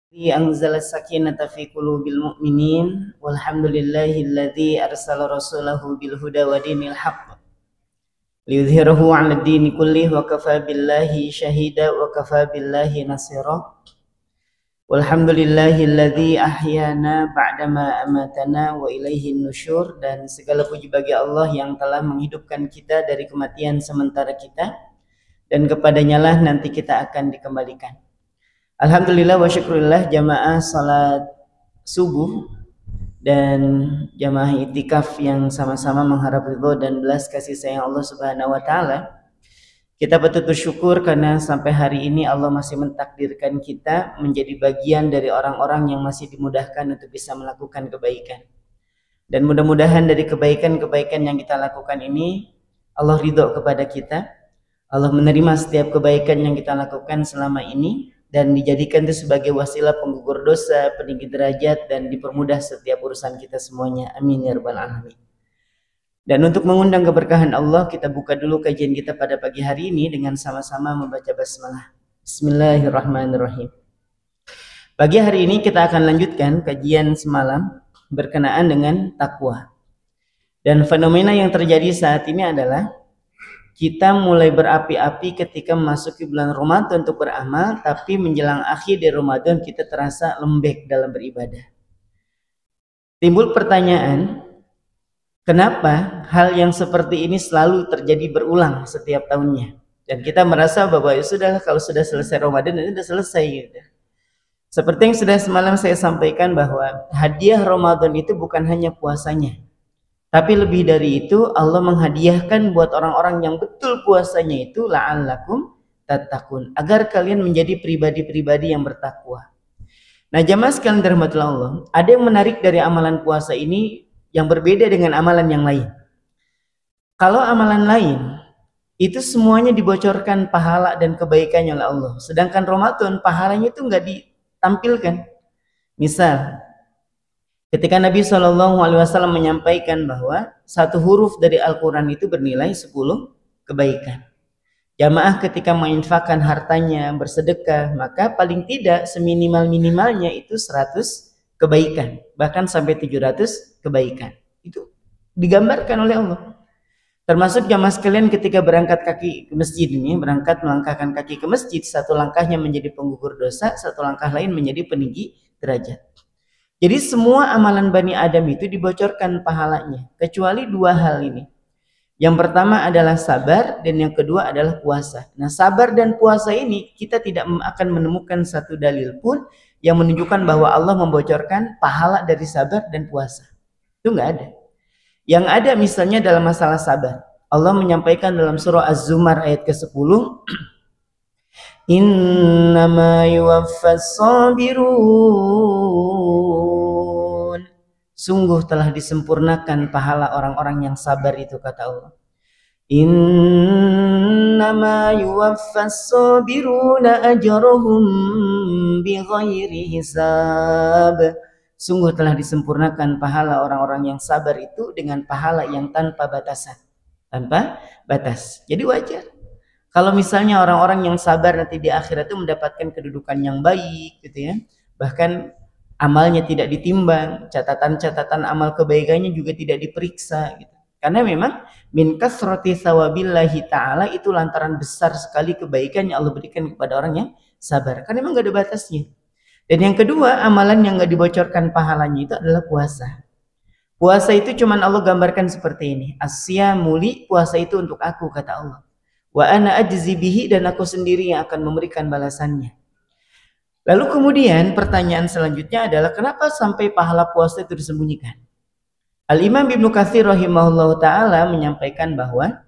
Anzala sakinata fi qulubil mu'minin walhamdulillahilladzi arsala rasulahu bil huda wa dinil haqq liyudhhirahu 'alad dini kullih wa kafa billahi syahida wa kafa billahi nasira. Walhamdulillahilladzi ahyana ba'dama amatana wa ilaihin nusyur. Dan segala puji bagi Allah yang telah menghidupkan kita dari kematian sementara kita, dan kepadanya lah nanti kita akan dikembalikan. Alhamdulillah wa syukurillah jamaah salat subuh dan jamaah itikaf yang sama-sama mengharap ridho dan belas kasih sayang Allah Subhanahu wa taala. Kita patut bersyukur karena sampai hari ini Allah masih mentakdirkan kita menjadi bagian dari orang-orang yang masih dimudahkan untuk bisa melakukan kebaikan. Dan mudah-mudahan dari kebaikan-kebaikan yang kita lakukan ini Allah ridho kepada kita. Allah menerima setiap kebaikan yang kita lakukan selama ini dan dijadikan itu sebagai wasilah penggugur dosa, peninggi derajat, dan dipermudah setiap urusan kita semuanya. Amin ya rabbal alamin. Dan untuk mengundang keberkahan Allah, kita buka dulu kajian kita pada pagi hari ini dengan sama-sama membaca basmalah. Bismillahirrahmanirrahim. Pagi hari ini kita akan lanjutkan kajian semalam berkenaan dengan takwa. Dan fenomena yang terjadi saat ini adalah kita mulai berapi-api ketika memasuki bulan Ramadan untuk beramal, tapi menjelang akhir dari Ramadan kita terasa lembek dalam beribadah. Timbul pertanyaan, kenapa hal yang seperti ini selalu terjadi berulang setiap tahunnya? Dan kita merasa bahwa ya sudah, kalau sudah selesai Ramadan ini sudah selesai gitu. Seperti yang sudah semalam saya sampaikan bahwa hadiah Ramadan itu bukan hanya puasanya, tapi lebih dari itu Allah menghadiahkan buat orang-orang yang betul puasanya itu la'allakum tattaqun, agar kalian menjadi pribadi-pribadi yang bertakwa. Nah jamaah sekalian dirahmati Allah, ada yang menarik dari amalan puasa ini yang berbeda dengan amalan yang lain. Kalau amalan lain itu semuanya dibocorkan pahala dan kebaikannya oleh Allah, sedangkan Ramadan pahalanya itu nggak ditampilkan. Misal ketika Nabi SAW menyampaikan bahwa satu huruf dari Al-Quran itu bernilai 10 kebaikan. Jamaah ketika menginfakkan hartanya, bersedekah, maka paling tidak seminimal-minimalnya itu 100 kebaikan. Bahkan sampai 700 kebaikan. Itu digambarkan oleh Allah. Termasuk jamaah sekalian ketika berangkat kaki ke masjid ini, berangkat melangkahkan kaki ke masjid, satu langkahnya menjadi penggugur dosa, satu langkah lain menjadi peninggi derajat. Jadi semua amalan Bani Adam itu dibocorkan pahalanya, kecuali dua hal ini. Yang pertama adalah sabar dan yang kedua adalah puasa. Nah sabar dan puasa ini kita tidak akan menemukan satu dalil pun yang menunjukkan bahwa Allah membocorkan pahala dari sabar dan puasa. Itu nggak ada. Yang ada misalnya dalam masalah sabar. Allah menyampaikan dalam surah Az-Zumar ayat ke-10. Innama yuwaffas sabirun, sungguh telah disempurnakan pahala orang-orang yang sabar itu, kata Allah. Innama yuwaffas sabiruna ajruhum bighairi hisab, sungguh telah disempurnakan pahala orang-orang yang sabar itu dengan pahala yang tanpa batasan, tanpa batas. Jadi wajar kalau misalnya orang-orang yang sabar nanti di akhirat itu mendapatkan kedudukan yang baik gitu ya. Bahkan amalnya tidak ditimbang, catatan-catatan amal kebaikannya juga tidak diperiksa gitu. Karena memang min kasrati thawabillahi ta'ala itu lantaran besar sekali kebaikan yang Allah berikan kepada orang yang sabar. Karena memang gak ada batasnya. Dan yang kedua, amalan yang gak dibocorkan pahalanya itu adalah puasa. Puasa itu cuman Allah gambarkan seperti ini. As-siyamuli, puasa itu untuk aku, kata Allah. Wa ana ajzi bihi, dan aku sendiri yang akan memberikan balasannya. Lalu kemudian pertanyaan selanjutnya adalah kenapa sampai pahala puasa itu disembunyikan? Al-Imam Ibnu Katsir rahimahullah ta'ala menyampaikan bahwa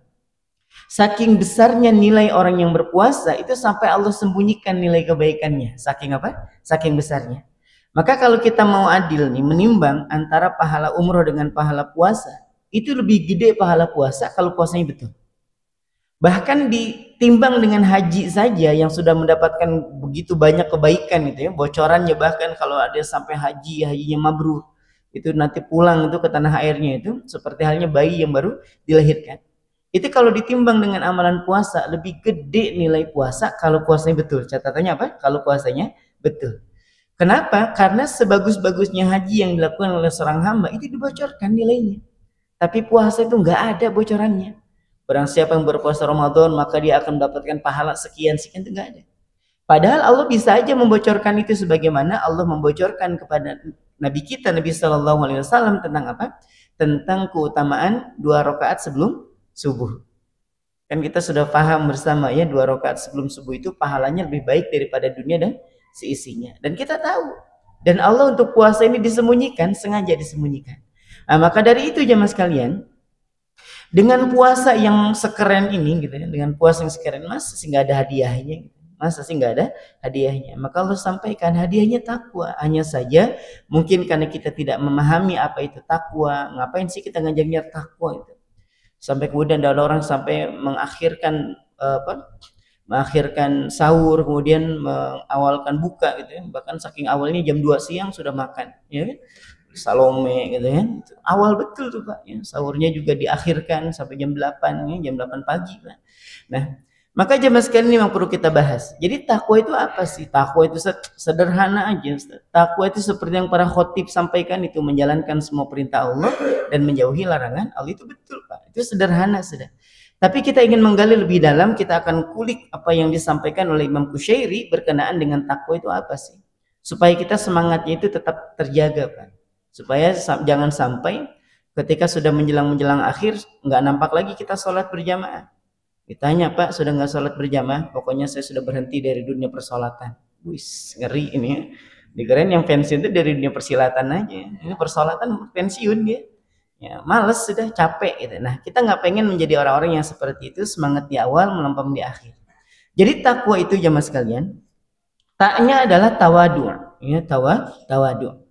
saking besarnya nilai orang yang berpuasa itu sampai Allah sembunyikan nilai kebaikannya. Saking apa? Saking besarnya. Maka kalau kita mau adil nih, menimbang antara pahala umroh dengan pahala puasa, itu lebih gede pahala puasa kalau puasanya betul. Bahkan ditimbang dengan haji saja yang sudah mendapatkan begitu banyak kebaikan itu ya, bocorannya bahkan kalau ada sampai hajinya mabrur, itu nanti pulang itu ke tanah airnya itu seperti halnya bayi yang baru dilahirkan. Itu kalau ditimbang dengan amalan puasa lebih gede nilai puasa kalau puasanya betul. Catatannya apa? Kalau puasanya betul. Kenapa? Karena sebagus-bagusnya haji yang dilakukan oleh seorang hamba itu dibocorkan nilainya. Tapi puasa itu nggak ada bocorannya. Barang siapa yang berpuasa Ramadan maka dia akan mendapatkan pahala sekian-sekian, itu nggak ada. Padahal Allah bisa aja membocorkan itu, sebagaimana Allah membocorkan kepada Nabi kita, Nabi Shallallahu Alaihi Wasallam, tentang apa? Tentang keutamaan 2 rakaat sebelum subuh. Kan kita sudah paham bersama ya, 2 rakaat sebelum subuh itu pahalanya lebih baik daripada dunia dan seisinya. Dan kita tahu. Dan Allah untuk puasa ini disembunyikan, sengaja disembunyikan. Nah, maka dari itu jemaah sekalian, dengan puasa yang sekeren ini gitu ya, dengan puasa yang sekeren, masa sih nggak ada hadiahnya gitu. Masa sih nggak ada hadiahnya? Maka Allah sampaikan hadiahnya takwa. Hanya saja mungkin karena kita tidak memahami apa itu takwa, ngapain sih kita ngajak takwa itu? Sampai kemudian ada orang sampai mengakhirkan sahur, kemudian mengawalkan buka gitu ya. Bahkan saking awalnya jam 2 siang sudah makan, ya kan? Salome gitu ya. Awal betul tuh Pak ya. Sahurnya juga diakhirkan sampai jam 8 ya, jam 8 pagi Pak. Nah, maka jemaah sekalian ini memang perlu kita bahas. Jadi takwa itu apa sih? Takwa itu sederhana aja. Takwa itu seperti yang para khotib sampaikan, itu menjalankan semua perintah Allah dan menjauhi larangan Allah. Itu betul Pak. Itu sederhana sudah. Tapi kita ingin menggali lebih dalam, kita akan kulik apa yang disampaikan oleh Imam Qushairi berkenaan dengan takwa itu apa sih? Supaya kita semangatnya itu tetap terjaga Pak. Supaya jangan sampai ketika sudah menjelang akhir nggak nampak lagi kita sholat berjamaah. Ditanya, Pak, sudah nggak sholat berjamaah? Pokoknya saya sudah berhenti dari dunia persolatan. Wis, ngeri ini ya. Dikirain yang pensiun itu dari dunia persilatan aja. Ini persolatan pensiun dia. Ya, males sudah, capek gitu. Nah, kita nggak pengen menjadi orang-orang yang seperti itu, semangat di awal, melempem di akhir. Jadi takwa itu jamaah sekalian, taknya adalah tawadu. Ya, tawadu.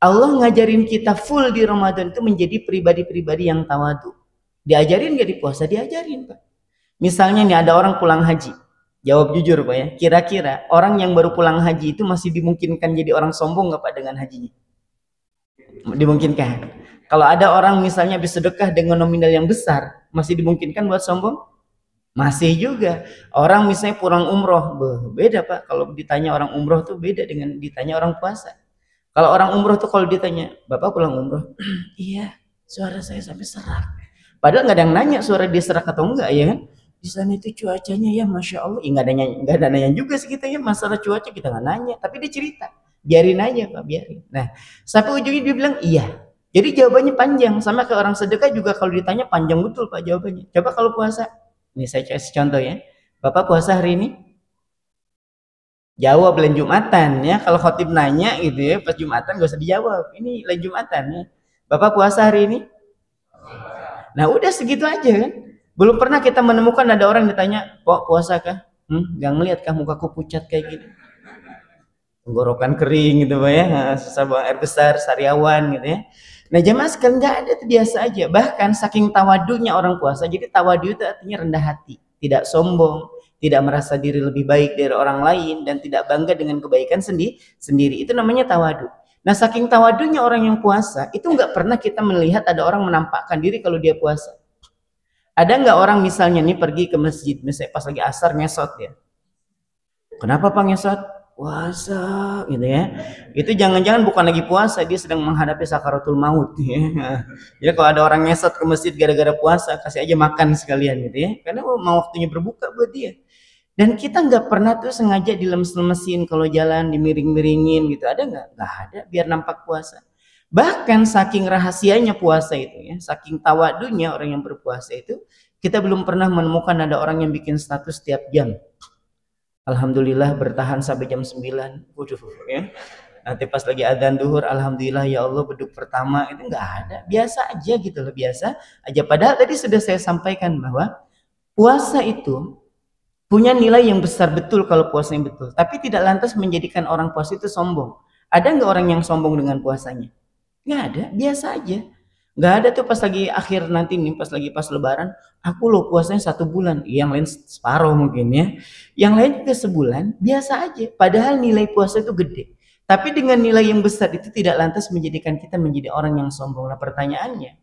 Allah ngajarin kita full di Ramadan itu menjadi pribadi-pribadi yang tawadu. Diajarin nggak di puasa? Diajarin, Pak. Misalnya nih ada orang pulang haji, jawab jujur Pak ya, kira-kira orang yang baru pulang haji itu masih dimungkinkan jadi orang sombong nggak Pak dengan hajinya? Dimungkinkan. Kalau ada orang misalnya habis sedekah dengan nominal yang besar, masih dimungkinkan buat sombong? Masih juga. Orang misalnya pulang umroh, beda Pak. Kalau ditanya orang umroh tuh beda dengan ditanya orang puasa. Kalau orang umroh tuh kalau ditanya, Bapak pulang umroh? Iya, suara saya sampai serak. Padahal nggak ada yang nanya suara dia serak atau enggak, ya kan? Di sana itu cuacanya ya Masya Allah, ya, nggak ada nanya juga sih kita ya, masalah cuaca kita nggak nanya, tapi dia cerita, biarin aja Pak, biarin. Nah, sampai ujungnya dia bilang iya. Jadi jawabannya panjang, sama kayak orang sedekah juga kalau ditanya panjang betul Pak jawabannya. Coba kalau puasa, ini saya kasih contoh ya, Bapak puasa hari ini? Jawab lain Jumatan ya. Kalau khotib nanya gitu ya, pas Jumatan gak usah dijawab. Ini lain Jumatan ya. Bapak puasa hari ini? Nah udah segitu aja kan. Belum pernah kita menemukan ada orang ditanya, kok puasa kah? Gak ngeliat kah mukaku pucat kayak gini? Tenggorokan kering gitu Pak ya. Susah buang air besar, sariawan gitu ya. Nah jemaah sekalian gak ada, itu biasa aja. Bahkan saking tawadunya orang puasa. Jadi tawadu itu artinya rendah hati, tidak sombong, tidak merasa diri lebih baik dari orang lain, dan tidak bangga dengan kebaikan sendiri. Itu namanya tawadu. Nah saking tawadunya orang yang puasa, itu nggak pernah kita melihat ada orang menampakkan diri kalau dia puasa. Ada nggak orang misalnya nih pergi ke masjid, misalnya pas lagi asar ngesot ya. Kenapa Pak ngesot? Puasa gitu ya. Itu jangan-jangan bukan lagi puasa, dia sedang menghadapi sakaratul maut ya. Jadi kalau ada orang ngesot ke masjid gara-gara puasa, kasih aja makan sekalian gitu ya. Karena mau waktunya berbuka buat dia. Dan kita nggak pernah tuh sengaja dilemes-lemesin kalau jalan, dimiring-miringin gitu. Ada nggak? Nggak ada, biar nampak puasa. Bahkan saking rahasianya puasa itu ya, saking tawadunya orang yang berpuasa itu, kita belum pernah menemukan ada orang yang bikin status tiap jam. Alhamdulillah bertahan sampai jam 9. Waduh ya. Nanti pas lagi adzan duhur, alhamdulillah ya Allah beduk pertama, itu nggak ada. Biasa aja gitu loh, biasa aja. Padahal tadi sudah saya sampaikan bahwa puasa itu punya nilai yang besar betul kalau puasa yang betul. Tapi tidak lantas menjadikan orang puasa itu sombong. Ada nggak orang yang sombong dengan puasanya? Nggak ada, biasa aja. Nggak ada tuh pas lagi akhir nanti nih, pas lebaran, aku loh puasanya 1 bulan, yang lain separuh mungkin ya, yang lain juga sebulan, biasa aja. Padahal nilai puasa itu gede. Tapi dengan nilai yang besar itu tidak lantas menjadikan kita menjadi orang yang sombong. Nah pertanyaannya,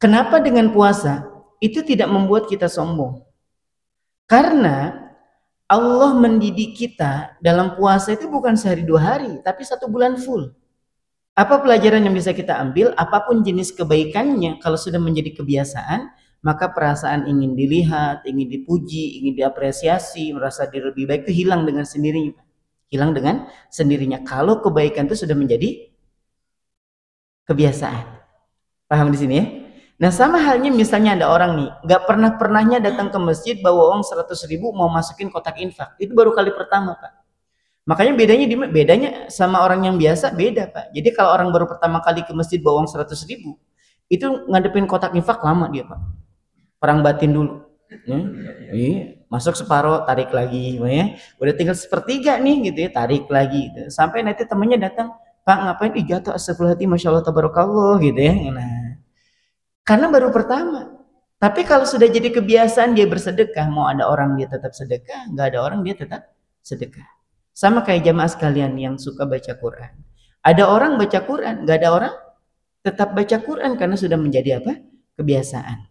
kenapa dengan puasa itu tidak membuat kita sombong? Karena Allah mendidik kita dalam puasa itu bukan sehari 2 hari, tapi 1 bulan full. Apa pelajaran yang bisa kita ambil? Apapun jenis kebaikannya, kalau sudah menjadi kebiasaan, maka perasaan ingin dilihat, ingin dipuji, ingin diapresiasi, merasa diri lebih baik itu hilang dengan sendirinya. Hilang dengan sendirinya. Kalau kebaikan itu sudah menjadi kebiasaan. Paham di sini ya? Nah, sama halnya misalnya ada orang nih, nggak pernahnya datang ke masjid bawa uang 100.000 mau masukin kotak infak. Itu baru kali pertama, Pak. Makanya bedanya sama orang yang biasa beda, Pak. Jadi kalau orang baru pertama kali ke masjid bawa uang 100.000, itu ngadepin kotak infak lama dia, Pak. Perang batin dulu. Masuk separuh, tarik lagi, ya. Udah tinggal sepertiga nih gitu ya, tarik lagi gitu. Sampai nanti temennya datang, Pak ngapain jatuh, astagfirullahaladzim, masya Allah tabarakallah gitu ya. Nah, karena baru pertama. Tapi kalau sudah jadi kebiasaan dia bersedekah, mau ada orang dia tetap sedekah, nggak ada orang dia tetap sedekah. Sama kayak jamaah sekalian yang suka baca Quran. Ada orang baca Quran, nggak ada orang tetap baca Quran karena sudah menjadi apa? Kebiasaan.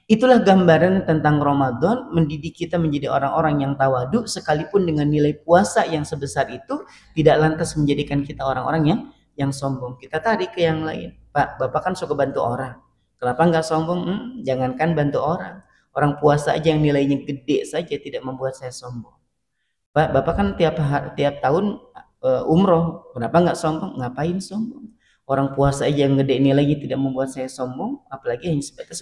Itulah gambaran tentang Ramadan, mendidik kita menjadi orang-orang yang tawadu, sekalipun dengan nilai puasa yang sebesar itu tidak lantas menjadikan kita orang-orang yang sombong. Kita tarik ke yang lain. Pak, Bapak kan suka bantu orang. Kenapa nggak sombong? Jangankan bantu orang. Orang puasa aja yang nilainya gede saja tidak membuat saya sombong. Pak, Bapak kan tiap tahun umroh. Kenapa nggak sombong? Ngapain sombong? Orang puasa aja yang gede nilainya tidak membuat saya sombong, apalagi hanya sebatas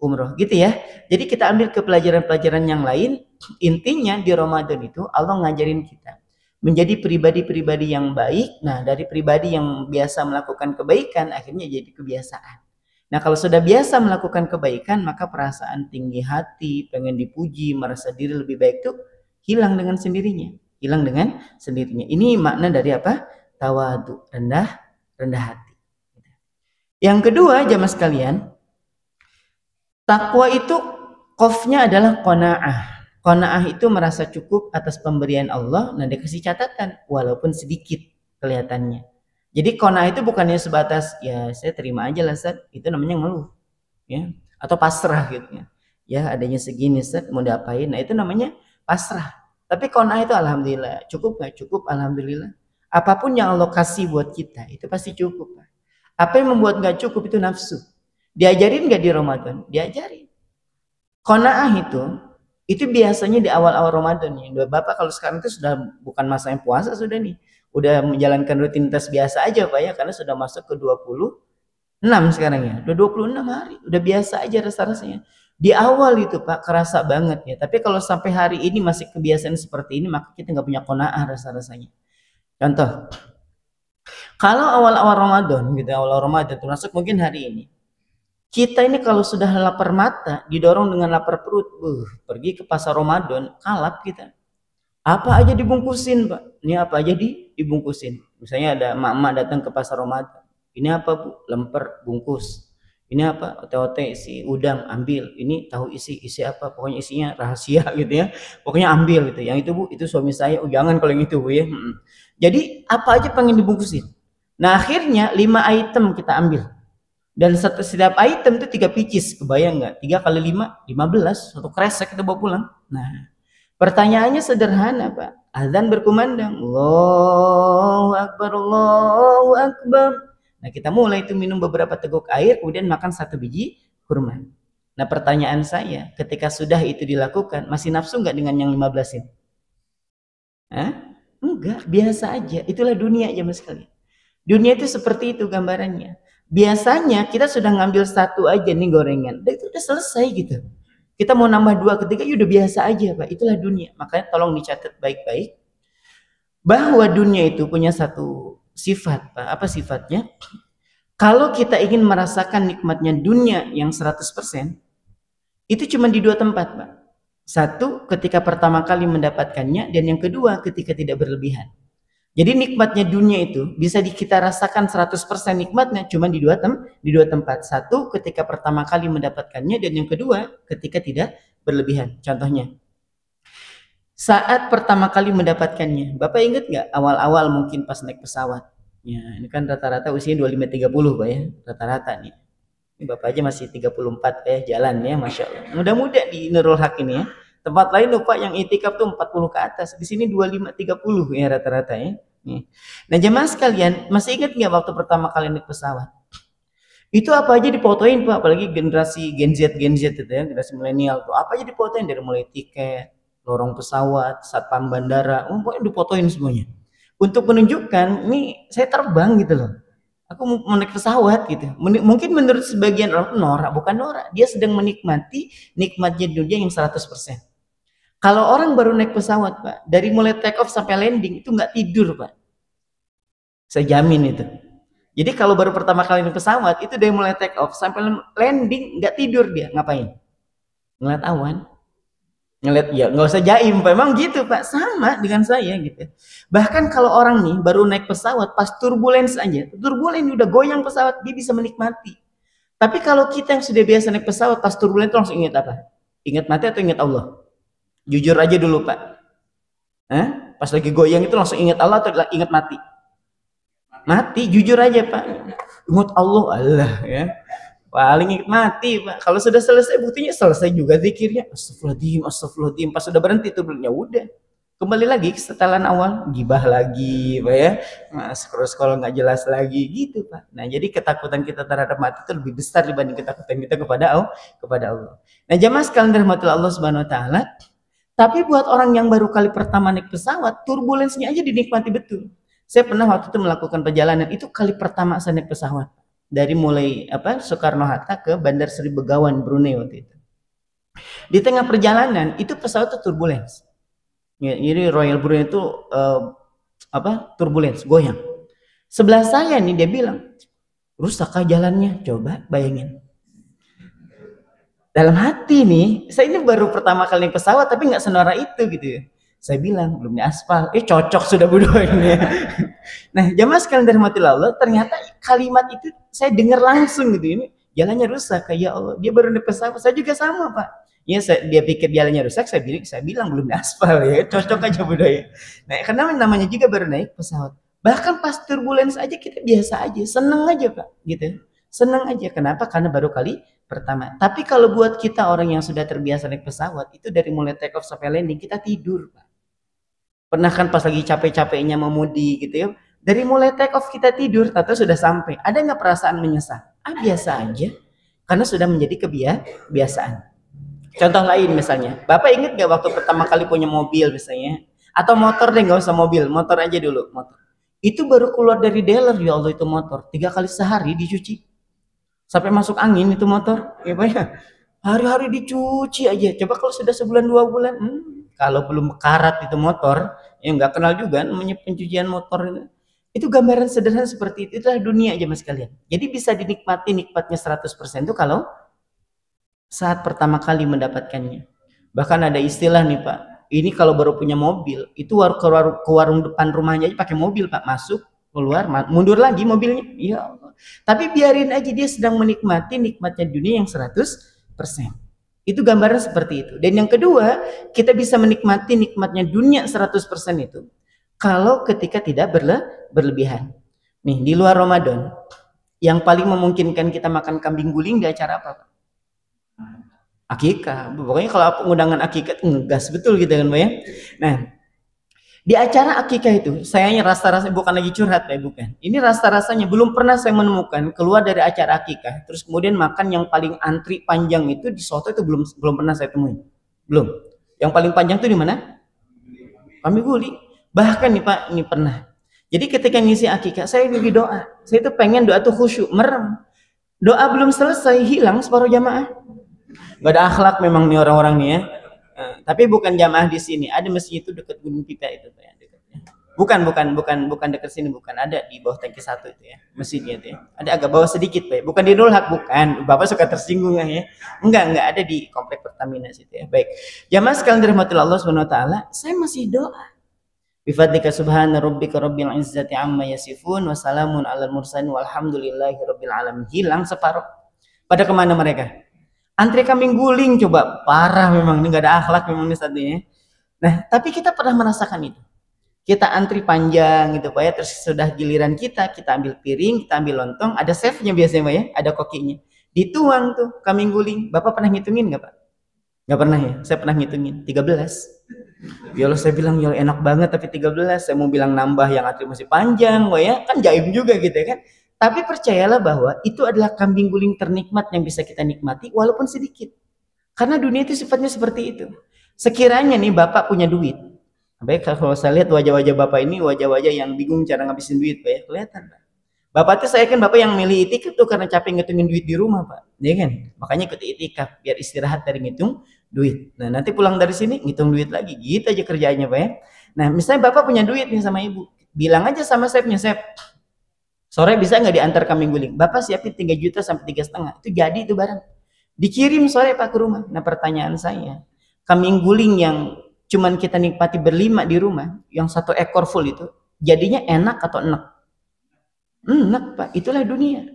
umroh. Gitu ya. Jadi kita ambil ke pelajaran-pelajaran yang lain. Intinya di Ramadan itu Allah ngajarin kita menjadi pribadi-pribadi yang baik. Nah, dari pribadi yang biasa melakukan kebaikan akhirnya jadi kebiasaan. Nah, kalau sudah biasa melakukan kebaikan, maka perasaan tinggi hati, pengen dipuji, merasa diri lebih baik itu hilang dengan sendirinya. Hilang dengan sendirinya. Ini makna dari apa? Tawadu, rendah hati. Yang kedua, jamaah sekalian, takwa itu qofnya adalah qanaah. Qanaah itu merasa cukup atas pemberian Allah. Nah, dikasih catatan walaupun sedikit kelihatannya. Jadi qanaah itu bukannya sebatas ya saya terima aja lah Ustaz, itu namanya ngeluh ya, atau pasrah gitu ya. Ya adanya segini Ustaz, mau diapain? Nah, itu namanya pasrah. Tapi qanaah itu alhamdulillah, cukup nggak cukup alhamdulillah. Apapun yang Allah kasih buat kita itu pasti cukup. Apa yang membuat nggak cukup itu nafsu. Diajarin nggak di Ramadan? Diajarin. Qanaah itu biasanya di awal-awal Ramadan ya. Bapak kalau sekarang itu sudah bukan masa yang puasa sudah nih. Udah menjalankan rutinitas biasa aja Pak ya, karena sudah masuk ke 26 sekarang ya. Udah 26 hari, udah biasa aja rasa-rasanya. Di awal itu Pak kerasa banget ya. Tapi kalau sampai hari ini masih kebiasaan seperti ini, maka kita nggak punya qanaah rasa-rasanya. Contoh, kalau awal-awal Ramadan gitu, awal Ramadan termasuk mungkin hari ini, kita ini kalau sudah lapar mata, didorong dengan lapar perut, pergi ke pasar Ramadan, kalap kita. Apa aja dibungkusin Pak, ini apa aja dibungkusin. Misalnya ada emak-emak datang ke pasar Ramadan, ini apa Bu? Lemper bungkus. Ini apa? Ote-ote isi udang, ambil. Ini tahu isi apa? Pokoknya isinya rahasia gitu ya. Pokoknya ambil gitu. Yang itu Bu, itu suami saya. Oh, jangan kalau yang itu Bu ya. Jadi apa aja pengen dibungkusin. Nah, akhirnya 5 item kita ambil. Dan setiap item itu 3 picis, kebayang nggak? 3 kali 5, 15. Satu kresek kita bawa pulang. Nah, pertanyaannya sederhana Pak. Azan berkumandang, Allahu Akbar, Allahu Akbar. Nah, kita mulai itu minum beberapa teguk air, kemudian makan 1 biji kurma. Nah, pertanyaan saya, ketika sudah itu dilakukan, masih nafsu nggak dengan yang 15 ini? Enggak, biasa aja. Itulah dunia jemaah sekalian. Dunia itu seperti itu gambarannya. Biasanya kita sudah ngambil 1 aja nih gorengan, itu udah selesai gitu. Kita mau nambah 2, ketiga ya udah biasa aja Pak. Itulah dunia. Makanya tolong dicatat baik-baik bahwa dunia itu punya satu sifat Pak. Apa sifatnya? Kalau kita ingin merasakan nikmatnya dunia yang 100%, itu cuma di 2 tempat Pak. 1 ketika pertama kali mendapatkannya, dan yang kedua ketika tidak berlebihan. Jadi nikmatnya dunia itu bisa kita rasakan 100% nikmatnya cuma di dua tempat. 1 ketika pertama kali mendapatkannya, dan yang kedua ketika tidak berlebihan. Contohnya, saat pertama kali mendapatkannya, Bapak ingat nggak awal-awal mungkin pas naik pesawat? Ya, ini kan rata-rata usianya 25-30 Pak ya, rata-rata nih. Ini Bapak aja masih 34 ya, jalan ya, Masya Allah. Muda-muda di Nurul Haq ini ya. Tempat lain loh Pak yang itikaf tuh 40 ke atas. Di sini 25 30 ya rata-rata ya. Nih. Nah, jemaah sekalian, masih ingat nggak waktu pertama kali naik pesawat? Itu apa aja difotoin Pak, apalagi generasi Gen Z itu ya, generasi milenial tuh. Apa aja difotoin dari mulai tiket, lorong pesawat, satpam bandara, pokoknya difotoin semuanya. Untuk menunjukkan, nih saya terbang gitu loh. Aku mau naik pesawat gitu. Mungkin menurut sebagian orang norak, bukan norak. Dia sedang menikmati nikmatnya dunia yang 100%. Kalau orang baru naik pesawat Pak, dari mulai take off sampai landing itu nggak tidur Pak. Saya jamin itu. Jadi kalau baru pertama kali naik pesawat itu dari mulai take off sampai landing nggak tidur dia, ngapain? Ngeliat awan. Ngeliat ya nggak usah jaim, memang gitu Pak, sama dengan saya gitu. Bahkan kalau orang nih baru naik pesawat pas turbulence aja, turbulence udah goyang pesawat dia bisa menikmati. Tapi kalau kita yang sudah biasa naik pesawat pas turbulence langsung ingat apa? Ingat mati atau ingat Allah? Jujur aja dulu Pak. Pas lagi goyang itu langsung ingat Allah atau ingat mati? Mati, jujur aja Pak. Ingat Allah, Allah ya. Paling ingat mati Pak. Kalau sudah selesai buktinya selesai juga zikirnya. Astagfirullahaladzim, astagfirullahaladzim. Pas sudah berhenti itu ya udah. Kembali lagi ke setelan awal, gibah lagi Pak ya. Nah, scroll nggak jelas lagi gitu Pak. Nah, jadi ketakutan kita terhadap mati itu lebih besar dibanding ketakutan kita kepada Allah. Nah, jamaah sekalian dirahmati Allah Subhanahu wa taala. Tapi buat orang yang baru kali pertama naik pesawat, turbulensinya aja dinikmati betul. Saya pernah waktu itu melakukan perjalanan itu kali pertama saya naik pesawat dari mulai Soekarno Hatta ke Bandar Sri Begawan Brunei waktu itu. Di tengah perjalanan itu pesawat itu turbulens. Ya, jadi Royal Brunei itu turbulens, goyang. Sebelah saya nih dia bilang, rusakkah jalannya? Coba bayangin. Dalam hati nih, saya ini baru pertama kali naik pesawat tapi nggak senora itu gitu ya. Saya bilang belum diaspal, cocok sudah berdua ini. Nah, jamaah sekalian dirahmati Allah, ternyata kalimat itu saya dengar langsung gitu, ini jalannya rusak, ya Allah, dia baru naik pesawat, saya juga sama Pak. Ya, dia pikir jalannya rusak, saya bilang belum diaspal ya, cocok aja budaya. Nah, karena namanya juga baru naik pesawat. Bahkan pas turbulence aja kita biasa aja, seneng aja Pak, gitu. Seneng aja, kenapa? Karena baru kali pertama. Tapi kalau buat kita orang yang sudah terbiasa naik pesawat, itu dari mulai take off sampai landing kita tidur Pak. Pernah kan pas lagi capek-capeknya memudi gitu ya, dari mulai take off kita tidur, atau sudah sampai, ada nggak perasaan menyesal? Biasa aja, karena sudah menjadi kebiasaan. Contoh lain misalnya, Bapak ingat nggak waktu pertama kali punya mobil misalnya, atau motor deh, nggak usah mobil, motor aja dulu, motor. Itu baru keluar dari dealer, ya Allah itu motor, 3 kali sehari dicuci, sampai masuk angin itu motor, ya Pak ya. Hari-hari dicuci aja, coba kalau sudah sebulan 2 bulan, kalau belum karat itu motor, yang nggak kenal juga namanya pencucian motor itu gambaran sederhana seperti itu. Itulah dunia aja mas kalian. Jadi bisa dinikmati nikmatnya 100% itu kalau saat pertama kali mendapatkannya. Bahkan ada istilah nih Pak, ini kalau baru punya mobil itu ke warung depan rumahnya aja pakai mobil Pak, masuk keluar mundur lagi mobilnya, ya Allah. Tapi biarin aja dia sedang menikmati nikmatnya dunia yang 100%. Itu gambaran seperti itu. Dan yang kedua, kita bisa menikmati nikmatnya dunia 100% itu kalau ketika tidak berlebihan. Nih, di luar Ramadan, yang paling memungkinkan kita makan kambing guling di acara apa Pak? Akikah. Pokoknya kalau undangan akikah ngegas betul gitu kan Pak ya. Nah, di acara akikah itu, sayangnya rasa-rasa bukan lagi curhat ya, bukan. Ini rasa-rasanya belum pernah saya menemukan keluar dari acara akikah, terus kemudian makan yang paling antri panjang itu di soto itu belum pernah saya temuin. Belum. Yang paling panjang itu di mana? Kambing guling. Bahkan nih Pak, ini pernah. Jadi ketika ngisi akikah, saya lagi doa. Saya itu pengen doa tuh khusyuk, merem. Doa belum selesai, hilang separuh jamaah. Gak ada akhlak memang nih orang-orang nih ya. Tapi bukan jamaah di sini, ada masjid itu dekat Gunung Pipa itu Pak ya, dekatnya. Bukan dekat sini, bukan, ada di bawah tangki 1 itu ya, masjidnya itu ya. Ada agak bawah sedikit Pak, bukan di Nurul Haq, bukan. Bapak suka tersinggung ya. Enggak ada di komplek Pertamina situ ya. Baik. Jamaah sekalian dirahmati Allah Subhanahu wa taala, saya masih doa. Bi fadlika subhana rabbika rabbil izzati amma yasifun wa salamun alal mursalin walhamdulillahi rabbil alamin. Hilang separuh. Pada kemana mereka? Antri kambing guling, coba, parah memang, ini nggak ada akhlak memang ini saatnya. Nah, tapi kita pernah merasakan itu. Kita antri panjang gitu Pak ya, terus sudah giliran kita ambil piring, kita ambil lontong, ada chefnya biasanya Pak ya, ada kokinya. Dituang tuh kambing guling. Bapak pernah ngitungin nggak Pak? Nggak pernah ya? Saya pernah ngitungin 13. Ya Allah, saya bilang ya enak banget tapi 13. Saya mau bilang nambah yang antri masih panjang, wah ya kan jaim juga gitu ya kan. Tapi percayalah bahwa itu adalah kambing guling ternikmat yang bisa kita nikmati walaupun sedikit. Karena dunia itu sifatnya seperti itu. Sekiranya nih Bapak punya duit. Baik, kalau saya lihat wajah-wajah Bapak ini wajah-wajah yang bingung cara ngabisin duit, Pak ya. Kelihatan, Pak. Bapak tuh saya kan Bapak yang milih itikaf tuh karena capek ngitungin duit di rumah, Pak. Ya kan? Makanya ikut itikaf biar istirahat dari ngitung duit. Nah, nanti pulang dari sini ngitung duit lagi. Gitu aja kerjanya, Pak ya. Nah, misalnya Bapak punya duit nih sama Ibu. Bilang aja sama chefnya, "Chef, sore bisa nggak diantar kambing guling?" Bapak siapin 3 juta sampai 3,5. Itu jadi itu barang. Dikirim sore Pak ke rumah. Nah, pertanyaan saya, kambing guling yang cuman kita nikmati berlima di rumah, yang 1 ekor full itu, jadinya enak atau enak? Enak Pak, itulah dunia.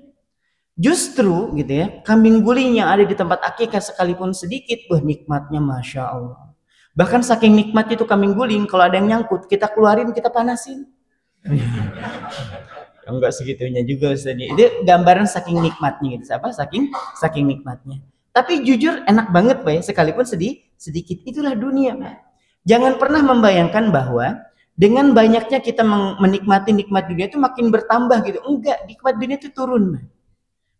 Justru gitu ya, kambing guling yang ada di tempat akikah sekalipun sedikit, nikmatnya Masya Allah. Bahkan saking nikmatnya itu kambing guling, kalau ada yang nyangkut, kita keluarin, kita panasin. Enggak segitunya juga Ustaz. Itu gambaran saking nikmatnya gitu. Apa? Saking nikmatnya. Tapi jujur enak banget Pak ya, sekalipun sedikit. Itulah dunia Pak. Jangan pernah membayangkan bahwa dengan banyaknya kita menikmati nikmat dunia itu makin bertambah gitu. Enggak, nikmat dunia itu turun.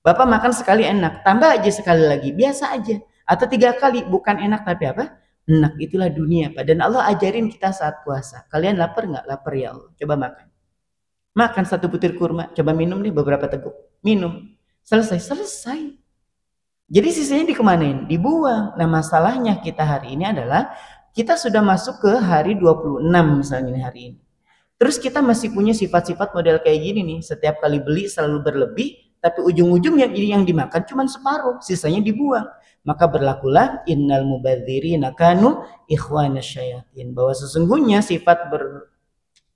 Bapak makan sekali enak, tambah aja sekali lagi, biasa aja. Atau 3 kali, bukan enak tapi apa? Enak, itulah dunia Pak. Dan Allah ajarin kita saat puasa. Kalian lapar nggak? Lapar ya Allah. Coba makan. Makan 1 butir kurma, coba minum nih beberapa teguk. Minum. Selesai. Jadi sisanya dikemanain? Dibuang. Nah masalahnya kita hari ini adalah kita sudah masuk ke hari 26 misalnya hari ini. Terus kita masih punya sifat-sifat model kayak gini nih. Setiap kali beli selalu berlebih, tapi ujung-ujungnya yang dimakan cuma separuh, sisanya dibuang. Maka berlakulah innal mubadzirina kanu ikhwanasyayatin. Bahwa sesungguhnya sifat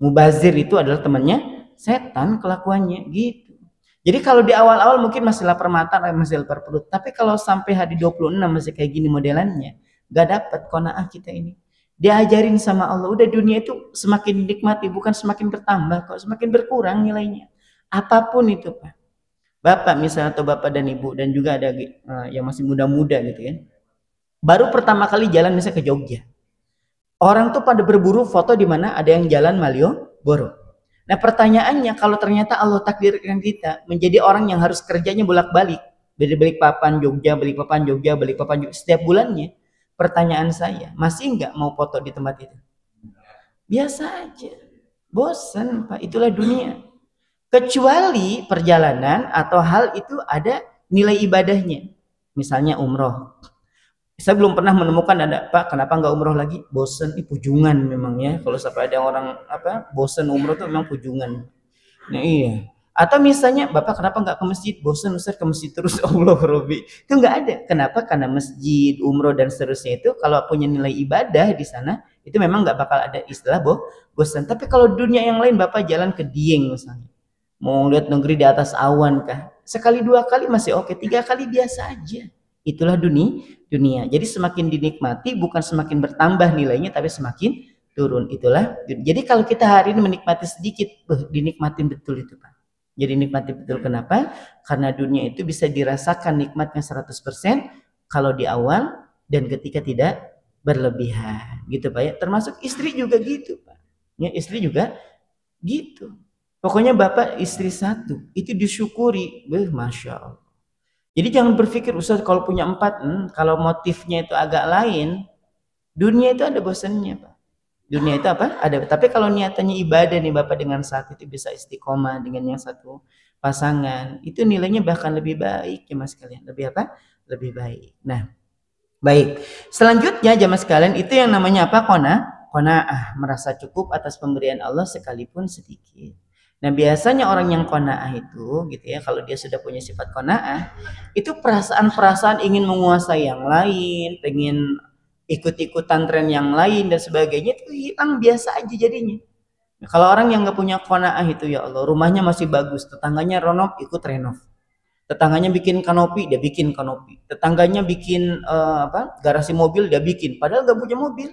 mubazir itu adalah temannya setan kelakuannya gitu. Jadi kalau di awal-awal mungkin masih lapar mata, masih lapar perut. Tapi kalau sampai hari 26 masih kayak gini modelannya, gak dapat qanaah kita ini. Diajarin sama Allah, udah dunia itu semakin dinikmati, bukan semakin bertambah, kok semakin berkurang nilainya. Apapun itu Pak. Bapak misalnya atau Bapak dan Ibu dan juga ada yang masih muda-muda gitu kan. Baru pertama kali jalan misalnya ke Jogja. Orang tuh pada berburu foto di mana ada yang jalan Malioboro. Nah pertanyaannya, kalau ternyata Allah takdirkan kita menjadi orang yang harus kerjanya bolak-balik, Balikpapan Jogja, Balikpapan Jogja, Balikpapan Jogja setiap bulannya, pertanyaan saya, masih nggak mau foto di tempat itu? Biasa aja, bosan Pak, itulah dunia. Kecuali perjalanan atau hal itu ada nilai ibadahnya, misalnya umroh. Saya belum pernah menemukan ada Pak, kenapa nggak umroh lagi? Bosen, pujungan memang ya. Kalau sampai ada orang bosen umroh tuh memang pujungan. Nah iya. Atau misalnya Bapak kenapa nggak ke masjid? Bosen Ustaz ke masjid terus. Allah Robi. Itu nggak ada. Kenapa? Karena masjid, umroh dan seterusnya itu kalau punya nilai ibadah di sana itu memang nggak bakal ada istilah bosen. Tapi kalau dunia yang lain Bapak jalan ke Dieng misalnya, mau lihat negeri di atas awan kah? Sekali 2 kali masih oke, 3 kali biasa aja. Itulah dunia. Jadi semakin dinikmati bukan semakin bertambah nilainya tapi semakin turun. Itulah. Jadi kalau kita hari ini menikmati sedikit, dinikmatin betul itu Pak. Jadi nikmati betul kenapa? Karena dunia itu bisa dirasakan nikmatnya 100% kalau di awal dan ketika tidak berlebihan. Gitu Pak ya. Termasuk istri juga gitu Pak. Ya, istri juga gitu. Pokoknya Bapak istri 1 itu disyukuri. Masya Allah. Jadi jangan berpikir Ustaz kalau punya 4, kalau motifnya itu agak lain, dunia itu ada bosannya Pak. Dunia itu apa? Ada. Tapi kalau niatannya ibadah nih Bapak dengan saat itu bisa istiqomah dengan yang satu pasangan, itu nilainya bahkan lebih baik ya Mas kalian. Lebih apa? Lebih baik. Nah, baik. Selanjutnya jamaah sekalian itu yang namanya apa? Qanaah, merasa cukup atas pemberian Allah sekalipun sedikit. Nah biasanya orang yang qanaah itu gitu ya, kalau dia sudah punya sifat qanaah, itu perasaan-perasaan ingin menguasai yang lain, pengen ikut-ikutan tren yang lain dan sebagainya itu hilang biasa aja jadinya. Nah, kalau orang yang nggak punya qanaah itu ya Allah, rumahnya masih bagus, tetangganya renov ikut renov, tetangganya bikin kanopi dia bikin kanopi, tetangganya bikin garasi mobil dia bikin, padahal nggak punya mobil.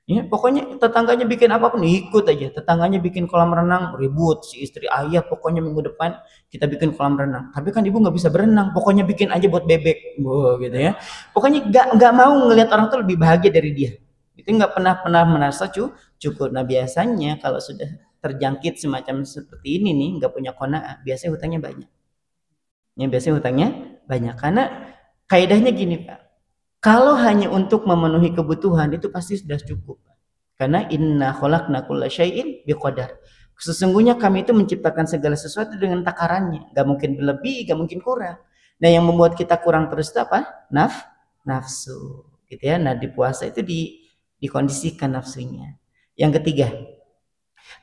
Ya, pokoknya tetangganya bikin apapun ikut aja. Tetangganya bikin kolam renang, ribut si istri, ayah pokoknya minggu depan kita bikin kolam renang. Tapi kan ibu nggak bisa berenang, pokoknya bikin aja buat bebek, gitu ya. Pokoknya nggak mau ngelihat orang tuh lebih bahagia dari dia. Itu nggak pernah merasa cukup. Nah biasanya kalau sudah terjangkit semacam seperti ini nih, nggak punya qanaah, biasanya hutangnya banyak. Ya biasanya hutangnya banyak karena kaidahnya gini Pak. Kalau hanya untuk memenuhi kebutuhan itu pasti sudah cukup. Karena inna khalaqna kulla syai'in biqadar. Sesungguhnya kami itu menciptakan segala sesuatu dengan takarannya. Gak mungkin berlebih, gak mungkin kurang. Nah yang membuat kita kurang terus itu apa? Nafsu. Gitu ya. Nah di puasa itu dikondisikan nafsunya. Yang ketiga,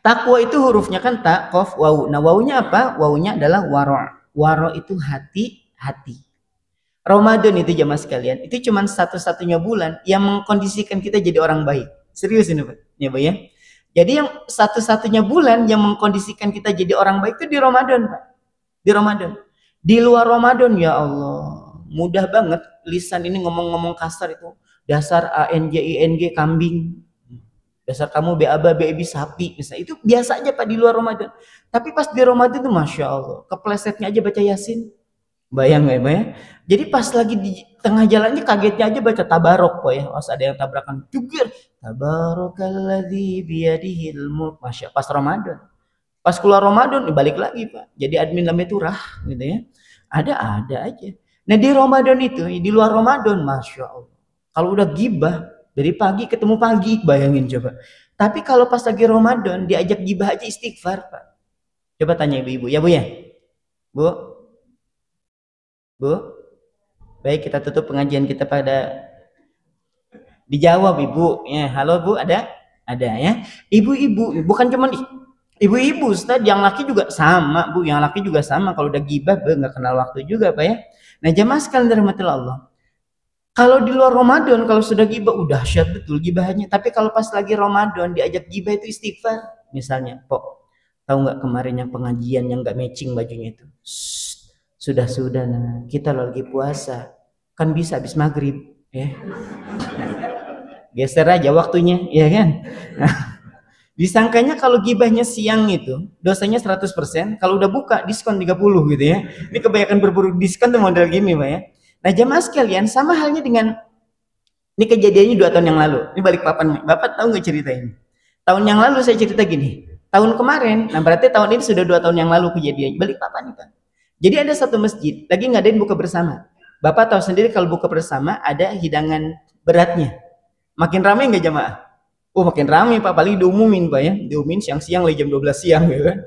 takwa itu hurufnya kan ta, qaf, waw. Nah wawunya apa? Wawunya adalah waro. Waro itu hati. Ramadan itu jamaah sekalian, itu cuma satu-satunya bulan yang mengkondisikan kita jadi orang baik. Serius ini Pak, ya Pak ya. Jadi yang satu-satunya bulan yang mengkondisikan kita jadi orang baik itu di Ramadan Pak. Di Ramadan. Di luar Ramadan ya Allah, mudah banget lisan ini ngomong-ngomong kasar itu. Dasar ANJING kambing. Dasar kamu BABA BEB sapi misalnya. Itu biasa aja Pak di luar Ramadan. Tapi pas di Ramadan itu Masya Allah, keplesetnya aja baca Yasin. Bayang nggak ya? Jadi pas lagi di tengah jalannya kagetnya aja baca tabarok Pak ya. Pas ada yang tabrakan jugir. Tabarakalladzi biyadihil mulk. Masya pas Ramadan. Pas keluar Ramadan balik lagi Pak. Jadi admin lambe turah gitu ya. Ada aja. Nah di Ramadan itu, di luar Ramadan Masya Allah. Kalau udah gibah dari pagi ketemu pagi, bayangin coba. Tapi kalau pas lagi Ramadan diajak gibah aja istighfar Pak. Coba tanya ibu-ibu ya Bu ya. Bu, baik kita tutup pengajian kita pada dijawab Ibu. Ya, halo Bu, ada ya. Ibu-ibu, bukan cuma ibu-ibu, Ustaz, yang laki juga sama Bu, yang laki juga sama. Kalau udah gibah, nggak kenal waktu juga Pak ya. Nah jamaah sekalian dirahmatillah Allah. Kalau di luar Ramadan, kalau sudah gibah, udah dahsyat betul gibahnya. Tapi kalau pas lagi Ramadan diajak gibah itu istighfar. Misalnya, Pok, tahu nggak kemarin yang pengajian yang nggak matching bajunya itu? Sudah nah kita lagi puasa kan bisa habis maghrib ya geser aja waktunya ya kan. Disangkanya kalau gibahnya siang itu dosanya 100%, kalau udah buka diskon 30 gitu ya. Ini kebanyakan berburu diskon tuh model gini Pak ya. Nah jamaah sekalian sama halnya dengan ini kejadiannya 2 tahun yang lalu. Ini balik papan, Bapak tahu nggak cerita ini? Tahun yang lalu saya cerita gini, tahun kemarin, nah berarti tahun ini sudah 2 tahun yang lalu kejadiannya. Balik papan nih Pak. Jadi ada satu masjid lagi ngadain buka bersama. Bapak tahu sendiri kalau buka bersama ada hidangan beratnya. Makin ramai nggak jamaah? Oh makin ramai Pak, paling diumumin Pak ya. Diumumin siang-siang lagi jam 12 siang gitu kan.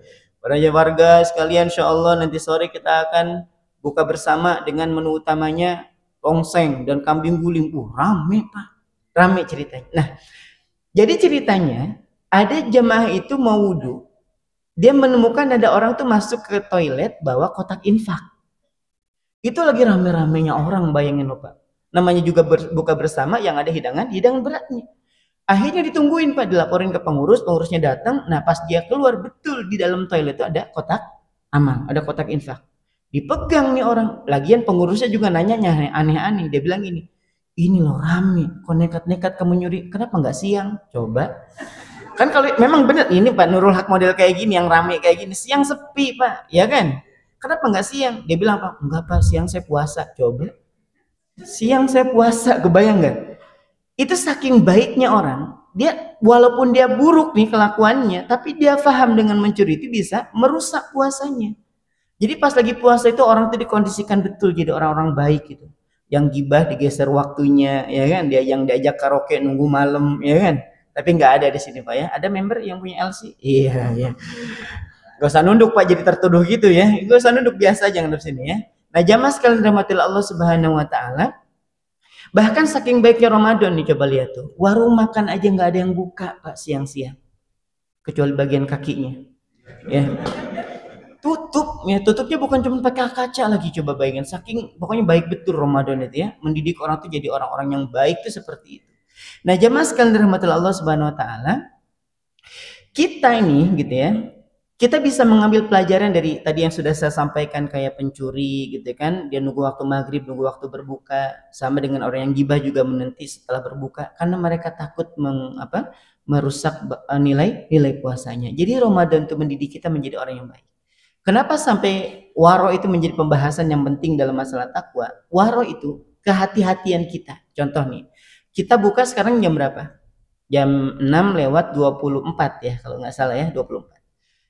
Para warga sekalian insya Allah nanti sore kita akan buka bersama dengan menu utamanya tongseng dan kambing guling. Rame Pak. Rame ceritanya. Nah jadi ceritanya ada jamaah itu mau wudhu. Dia menemukan ada orang tuh masuk ke toilet bawa kotak infak. Itu lagi rame-ramenya orang, bayangin loh Pak. Namanya juga buka bersama yang ada hidangan beratnya. Akhirnya ditungguin Pak, dilaporin ke pengurusnya datang. Nah pas dia keluar betul di dalam toilet itu ada kotak amal, ada kotak infak. Dipegang nih orang. Lagian pengurusnya juga nanya aneh-aneh. Dia bilang gini, ini loh rame, kok nekat-nekat kamu nyuri, kenapa nggak siang? Coba. Kan kalau memang bener ini Pak Nurul Haq model kayak gini yang rame kayak gini siang sepi Pak ya kan, kenapa nggak siang? Dia bilang Pak enggak Pak, siang saya puasa. Coba siang saya puasa, kebayang nggak? Itu saking baiknya orang, dia walaupun dia buruk nih kelakuannya tapi dia paham dengan mencuri itu bisa merusak puasanya. Jadi pas lagi puasa itu orang itu dikondisikan betul jadi orang-orang baik gitu. Yang gibah digeser waktunya ya kan, dia yang diajak karaoke nunggu malam ya kan. Tapi nggak ada di sini Pak ya. Ada member yang punya LC? Iya ya. Gak usah nunduk Pak jadi tertuduh gitu ya. Gak usah nunduk, biasa aja ngadep sini ya. Nah jamaah sekalian rahmatillah Allah Subhanahu Wa Taala. Bahkan saking baiknya Ramadan nih, coba lihat tuh. Warung makan aja nggak ada yang buka Pak siang-siang. Kecuali bagian kakinya. Ya. Tutup ya, tutupnya bukan cuma pakai kaca lagi, coba bayangin. Saking pokoknya baik betul Ramadan itu ya. Mendidik orang tuh jadi orang-orang yang baik tuh seperti itu. Nah jamaah sekalian dirahmati Allah Subhanahu Wa Taala, kita ini gitu ya, Kita bisa mengambil pelajaran dari tadi yang sudah saya sampaikan, kayak pencuri gitu kan, dia nunggu waktu maghrib, nunggu waktu berbuka, sama dengan orang yang gibah juga menanti setelah berbuka karena mereka takut merusak nilai puasanya. Jadi Ramadan itu mendidik kita menjadi orang yang baik. Kenapa sampai waro itu menjadi pembahasan yang penting dalam masalah takwa? Waro itu kehati-hatian kita. Contoh nih, kita buka sekarang jam berapa? Jam 6:24 ya, kalau nggak salah ya, 24.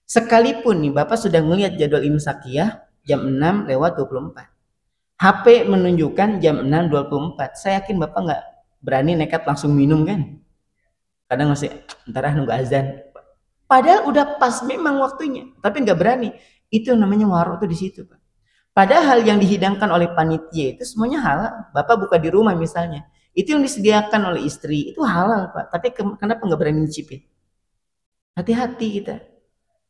Sekalipun nih Bapak sudah melihat jadwal imsakiyah jam 6:24. HP menunjukkan jam 6:24. Saya yakin Bapak nggak berani nekat langsung minum kan? Kadang masih ntar nunggu azan. Padahal udah pas memang waktunya, tapi nggak berani. Itu namanya waro tuh di situ, Pak. Padahal yang dihidangkan oleh panitia itu semuanya halal. Bapak buka di rumah misalnya, itu yang disediakan oleh istri itu halal, Pak. Tapi kenapa nggak berani nyicipin? Hati-hati kita.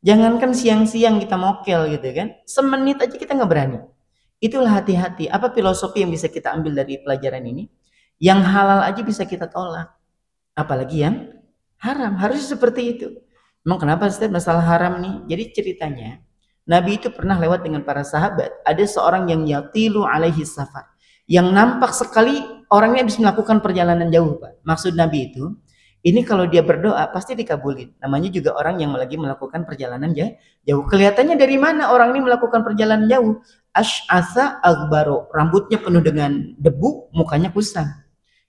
Jangankan siang-siang kita mokel gitu kan, semenit aja kita nggak berani. Itulah hati-hati. Apa filosofi yang bisa kita ambil dari pelajaran ini? Yang halal aja bisa kita tolak, apalagi yang haram. Harusnya seperti itu. Emang kenapa Ustaz masalah haram nih? Jadi ceritanya, Nabi itu pernah lewat dengan para sahabat. Ada seorang yang yatilu alaihi safar, yang nampak sekali orangnya habis melakukan perjalanan jauh, Pak. Maksud Nabi itu, ini kalau dia berdoa pasti dikabulin. Namanya juga orang yang lagi melakukan perjalanan jauh. Kelihatannya dari mana orang ini melakukan perjalanan jauh? Ash'atha aghbaro, rambutnya penuh dengan debu, mukanya kusam.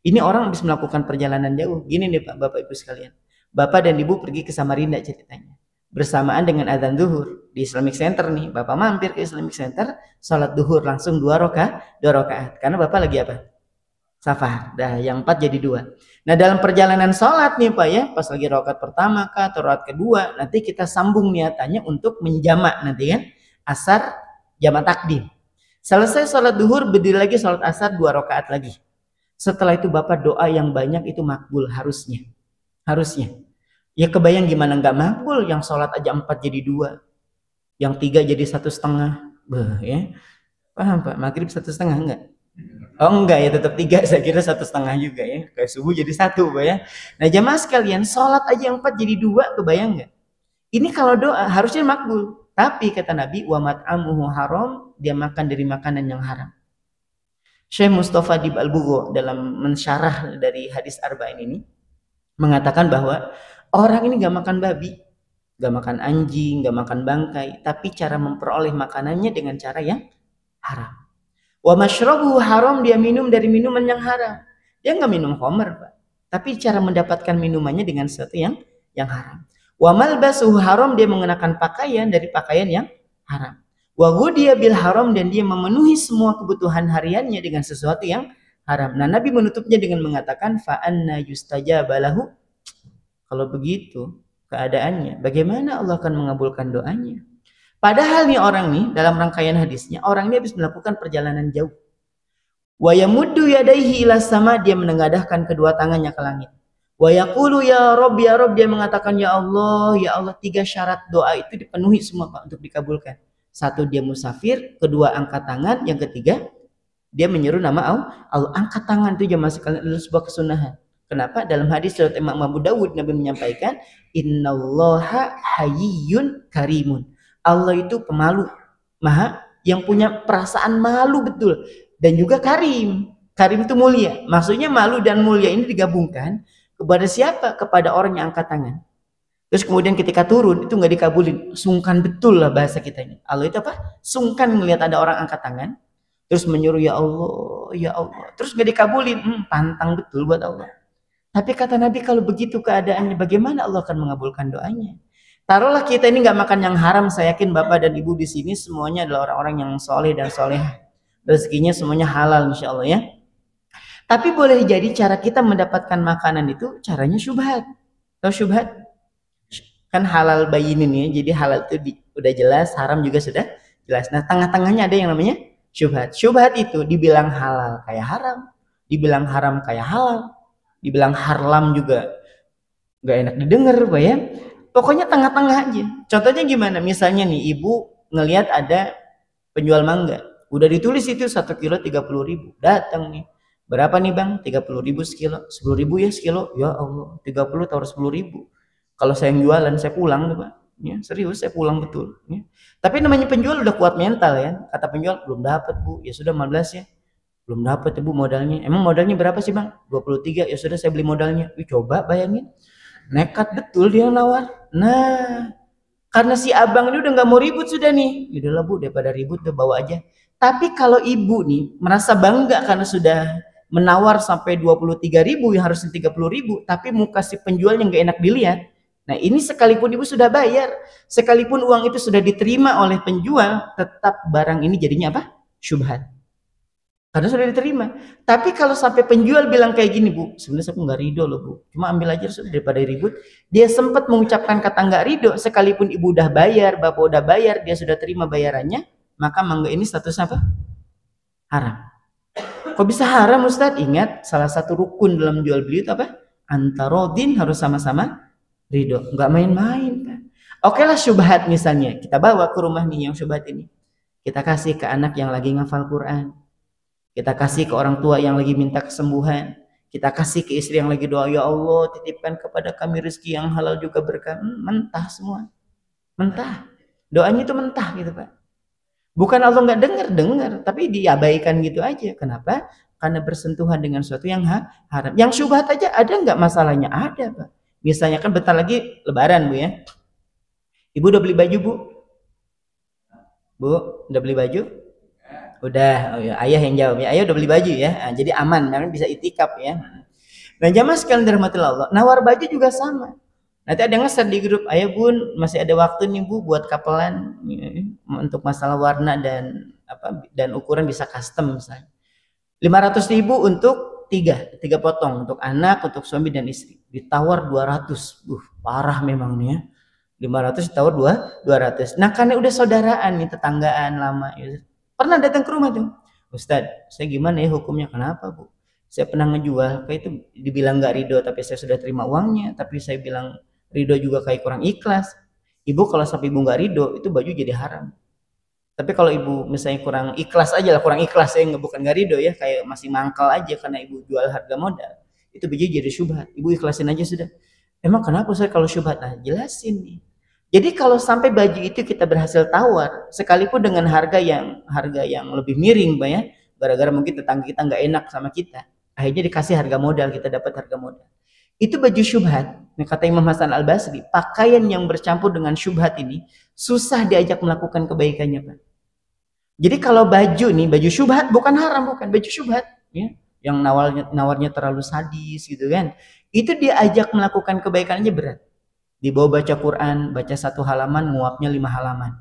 Ini orang habis melakukan perjalanan jauh. Gini nih Pak, Bapak Ibu sekalian. Bapak dan Ibu pergi ke Samarinda ceritanya. Bersamaan dengan adzan zuhur di Islamic Center nih. Bapak mampir ke Islamic Center, sholat zuhur langsung 2 rakaat. Karena Bapak lagi apa? Safar. Dah yang 4 jadi 2. Nah dalam perjalanan sholat nih Pak ya, pas lagi rakaat pertama kah atau rakaat kedua, nanti kita sambung niatannya untuk menjamak nanti kan, asar jamak takdim. Selesai sholat duhur, berdiri lagi sholat asar 2 rakaat lagi. Setelah itu Bapak doa yang banyak itu makbul harusnya. Ya kebayang gimana nggak makbul, yang sholat aja 4 jadi 2, yang 3 jadi 1,5. Ya. Paham Pak? Maghrib 1,5 enggak? Oh enggak ya, tetap 3, saya kira 1,5 juga ya. Kayak subuh jadi 1 Pak ya. Nah jamaah sekalian, sholat aja yang 4 jadi 2, kebayang nggak? Ini kalau doa harusnya makbul. Tapi kata Nabi, wa mat'amuhu haram, dia makan dari makanan yang haram. Syekh Mustafa Dib Al-Bugho dalam mensyarah dari hadis arba'in ini mengatakan bahwa orang ini gak makan babi, gak makan anjing, gak makan bangkai, tapi cara memperoleh makanannya dengan cara yang haram. Wa masyrabuhu haram, dia minum dari minuman yang haram. Dia nggak minum khamr, Pak. Tapi cara mendapatkan minumannya dengan sesuatu yang haram. Wa malbasuhu haram, dia mengenakan pakaian dari pakaian yang haram. Wa ghudiya bil haram, dan dia memenuhi semua kebutuhan hariannya dengan sesuatu yang haram. Nah, Nabi menutupnya dengan mengatakan fa anna yustajabu lahu. Kalau begitu keadaannya, bagaimana Allah akan mengabulkan doanya? Padahal nih orang nih dalam rangkaian hadisnya, orang ini habis melakukan perjalanan jauh. Wa yamuddu yadayhi ila sama, dia menengadahkan kedua tangannya ke langit. Wa yaqulu ya Rabb, dia mengatakan ya Allah, 3 syarat doa itu dipenuhi semua Pak untuk dikabulkan. 1, dia musafir, 2, angkat tangan, yang ketiga dia menyeru nama Allah. Angkat tangan itu jamaah sekalian adalah sebuah kesunahan. Kenapa? Dalam hadis riwayat Imam Abu Dawud, Nabi menyampaikan, innallaha hayyun karimun. Allah itu pemalu, yang punya perasaan malu betul, dan juga karim. Karim itu mulia. Maksudnya malu dan mulia ini digabungkan kepada siapa? Kepada orang yang angkat tangan. Terus kemudian ketika turun itu nggak dikabulin, sungkan betul lah bahasa kita ini. Allah itu apa? Sungkan melihat ada orang angkat tangan, terus menyuruh ya Allah, terus nggak dikabulin, pantang betul buat Allah. Tapi kata Nabi, kalau begitu keadaannya, bagaimana Allah akan mengabulkan doanya? Taruhlah kita ini nggak makan yang haram, saya yakin Bapak dan Ibu di sini semuanya adalah orang-orang yang soleh dan solehah. Rezekinya semuanya halal insya Allah ya. Tapi boleh jadi cara kita mendapatkan makanan itu caranya syubhat. Tahu syubhat? Kan halal bayinin ya, jadi halal itu udah jelas, haram juga sudah jelas. Nah tengah-tengahnya ada yang namanya syubhat. Syubhat itu dibilang halal kayak haram, dibilang haram kayak halal, dibilang harlam juga nggak enak didengar Pak ya. Pokoknya tengah-tengah aja. Contohnya gimana? Misalnya nih ibu ngelihat ada penjual mangga, udah ditulis itu 1 kilo 30.000. Datang nih, berapa nih bang? 30.000 sekilo. 10.000 ya sekilo. Ya Allah, 30 taruh 10.000. Kalau saya yang jualan saya pulang tuh Pak. ya serius saya pulang betul ya. Tapi namanya penjual udah kuat mental ya, kata penjual belum dapat Bu, ya sudah 15 ya, belum dapat ya Bu modalnya. Emang modalnya berapa sih Bang? 23, ya sudah saya beli modalnya. Coba bayangin, nekat betul dia nawar. Nah, karena si abang ini udah nggak mau ribut sudah nih, udahlah Bu, daripada ribut udah bawa aja. Tapi kalau ibu nih merasa bangga karena sudah menawar sampai 23.000 yang harusnya 30.000, tapi muka si penjual yang nggak enak dilihat. Nah ini sekalipun ibu sudah bayar, sekalipun uang itu sudah diterima oleh penjual, tetap barang ini jadinya apa? Syubhat. Karena sudah diterima. Tapi kalau sampai penjual bilang kayak gini Bu, sebenarnya aku nggak ridho loh Bu, cuma ambil aja sudah daripada ribut. Dia sempat mengucapkan kata nggak ridho, sekalipun ibu udah bayar, bapak udah bayar, dia sudah terima bayarannya, maka mangga ini statusnya apa? Haram. Kok bisa haram Ustadz? Ingat, salah satu rukun dalam jual beli itu apa? Antarodin, harus sama-sama ridho, nggak main-main kan. Oke lah syubhat misalnya, kita bawa ke rumah nih yang syubhat ini, kita kasih ke anak yang lagi ngafal Quran, kita kasih ke orang tua yang lagi minta kesembuhan, kita kasih ke istri yang lagi doa, ya Allah titipkan kepada kami rezeki yang halal juga berkah. Mentah semua, mentah, doanya itu mentah gitu Pak. Bukan Allah nggak dengar, tapi diabaikan gitu aja. Kenapa? Karena bersentuhan dengan sesuatu yang haram. Yang syubhat aja ada nggak masalahnya? Ada Pak. Misalnya kan bentar lagi Lebaran Bu ya. Ibu udah beli baju Bu? Bu, udah beli baju? Udah, oh ya, ayah yang jawab ya. Ayah udah beli baju ya. Nah, jadi aman, namanya bisa itikaf ya. Nah, jamaah sekalian dirahmatillah Allah, nawar baju juga sama. Nanti ada nge-share di grup, ayah Bun, masih ada waktu nih Bu buat kapelan untuk masalah warna dan apa dan ukuran bisa custom misalnya. 500.000 untuk tiga potong untuk anak, untuk suami dan istri. Ditawar 200. Parah memang nih ya. 500 ditawar 200. Nah, karena udah saudaraan nih, tetanggaan lama ya. Pernah datang ke rumah tuh, Ustadz, saya gimana ya hukumnya? Kenapa Bu? Saya pernah ngejual, kayak itu dibilang nggak ridho, tapi saya sudah terima uangnya, tapi saya bilang ridho juga kayak kurang ikhlas. Ibu kalau sampai ibu nggak ridho, itu baju jadi haram. Tapi kalau ibu misalnya kurang ikhlas aja lah, kurang ikhlas ya, bukan nggak ridho ya, kayak masih mangkal aja karena ibu jual harga modal, itu baju jadi syubhat. Ibu ikhlasin aja sudah. Emang kenapa saya kalau syubhat? Nah, jelasin nih. Jadi kalau sampai baju itu kita berhasil tawar, sekalipun dengan harga yang lebih miring, Pak ya, gara-gara mungkin tetangga kita nggak enak sama kita, akhirnya dikasih harga modal, kita dapat harga modal. Itu baju syubhat. Nah, kata Imam Hasan Al Basri, pakaian yang bercampur dengan syubhat ini susah diajak melakukan kebaikannya, Pak. Jadi kalau baju nih, baju syubhat bukan haram, bukan baju syubhat, ya, yang nawarnya terlalu sadis gitu kan, itu diajak melakukan kebaikannya berat. Dibawa baca Quran, baca 1 halaman, nguapnya 5 halaman.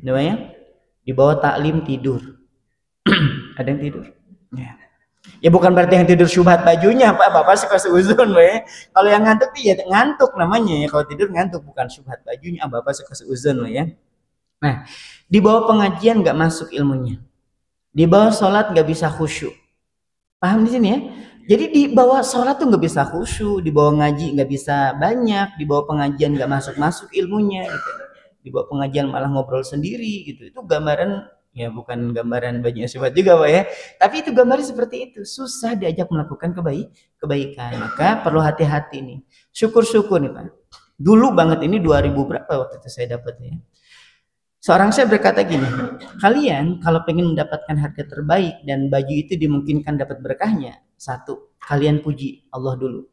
Namanya? Dibawa taklim tidur. Ada yang tidur? Ya. Ya bukan berarti yang tidur syubhat bajunya, Pak. Bapak suka seuzon, ya. Kalau yang ngantuk ya ngantuk namanya ya. Kalau tidur ngantuk, bukan syubhat bajunya. Bapak suka seuzon, ya. Nah, dibawa pengajian nggak masuk ilmunya. Dibawa sholat nggak bisa khusyuk. Paham di sini ya? Jadi dibawa sholat tuh nggak bisa khusyuk, dibawa ngaji nggak bisa banyak, dibawa pengajian nggak masuk ilmunya, gitu. Dibawa pengajian malah ngobrol sendiri, gitu. Itu gambaran, ya bukan gambaran bajunya syubhat juga Pak ya, tapi itu gambarnya seperti itu. Susah diajak melakukan kebaikan, maka perlu hati-hati nih. Syukur-syukur nih Pak. Dulu banget ini 2000 berapa waktu itu saya dapat ya. Seorang saya berkata gini, kalian kalau pengen mendapatkan harga terbaik dan baju itu dimungkinkan dapat berkahnya, 1, kalian puji Allah dulu.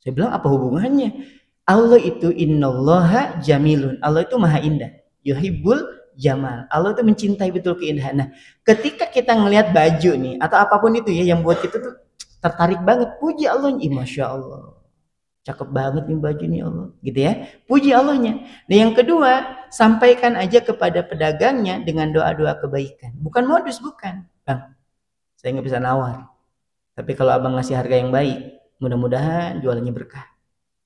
Saya bilang apa hubungannya? Allah itu innallaha jamilun. Allah itu maha indah. Yuhibbul jamal. Allah itu mencintai betul keindahan. Nah, ketika kita ngelihat baju nih atau apapun itu ya yang buat kita tuh tertarik banget, puji Allah, masya Allah. Cakep banget nih baju nih Allah, gitu ya. Puji Allahnya. Nah yang kedua, sampaikan aja kepada pedagangnya dengan doa-doa kebaikan. Bukan modus, bukan. Bang, saya nggak bisa nawar. Tapi kalau abang ngasih harga yang baik, mudah-mudahan jualannya berkah.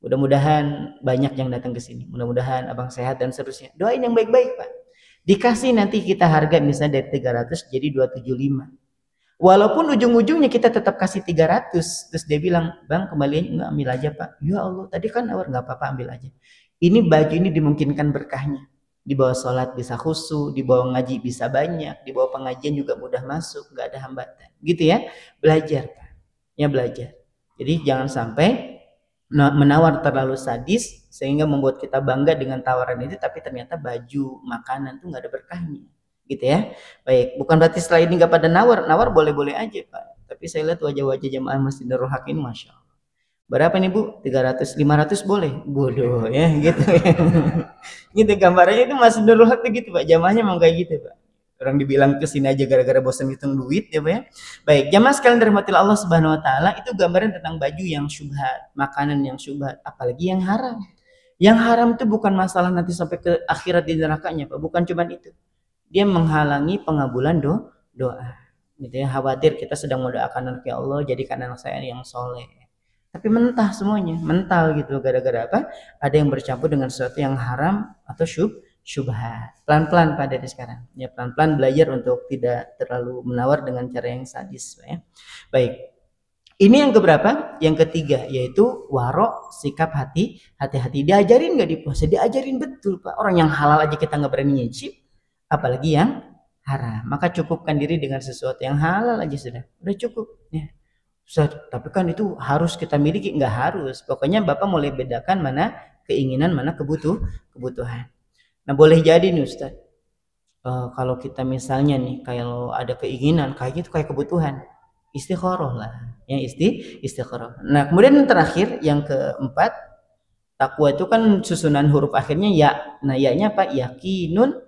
Mudah-mudahan banyak yang datang ke sini. Mudah-mudahan abang sehat dan seterusnya. Doain yang baik-baik Pak. Dikasih nanti kita harga misalnya dari 300 jadi 275. Walaupun ujung-ujungnya kita tetap kasih 300, terus dia bilang, Bang kembalian enggak, ambil aja Pak. Ya Allah, tadi kan nawar, nggak apa-apa, ambil aja. Ini baju ini dimungkinkan berkahnya. Dibawa sholat bisa khusyuk, dibawa ngaji bisa banyak, dibawa pengajian juga mudah masuk, nggak ada hambatan. Gitu ya, belajar Pak. Ya belajar. Jadi jangan sampai menawar terlalu sadis sehingga membuat kita bangga dengan tawaran itu, tapi ternyata baju makanan tuh nggak ada berkahnya, gitu ya. Baik, bukan berarti setelah ini nggak pada nawar boleh-boleh aja Pak, tapi saya lihat wajah-wajah jamaah Masjid Nurul Haq ini masya Allah. Berapa nih Bu? 300, 500 boleh? Bodoh ya gitu ya. Gitu gambarnya itu Masjid Nurul Haq gitu Pak, jamaahnya mau kayak gitu Pak. Orang dibilang ke sini aja gara-gara bosan hitung duit ya Pak ya. Baik, jamaah sekalian dirahmati Allah Subhanahu wa taala, itu gambaran tentang baju yang syubhat, makanan yang syubhat, apalagi yang haram. Yang haram itu bukan masalah nanti sampai ke akhirat di nerakanya Pak, bukan cuma itu. Dia menghalangi pengabulan doa. Gitu ya, khawatir kita sedang mendoakan anak, ya Allah jadikan anak saya yang soleh. Tapi mentah semuanya, mental gitu, gara-gara apa? Ada yang bercampur dengan sesuatu yang haram atau syubhat. Pelan-pelan Pak dari sekarang. Ya pelan-pelan belajar untuk tidak terlalu menawar dengan cara yang sadis, Pak ya. Baik. Ini yang keberapa? Yang ketiga, yaitu warok, sikap hati-hati. Diajarin nggak di puasa? Diajarin betul Pak. Orang yang halal aja kita nggak berani nyicip, apalagi yang haram. Maka cukupkan diri dengan sesuatu yang halal aja sudah cukup ya. Ustaz, tapi kan itu harus kita miliki. Nggak harus, pokoknya Bapak mulai bedakan mana keinginan, mana kebutuhan. Nah boleh jadi nih Ustaz, kalau kita misalnya nih kalau ada keinginan kayak gitu, kayak kebutuhan, istikharah lah ya, istikharah. Nah kemudian yang terakhir, yang keempat, takwa itu kan susunan huruf akhirnya ya. Nah ya-nya apa? Yakinun,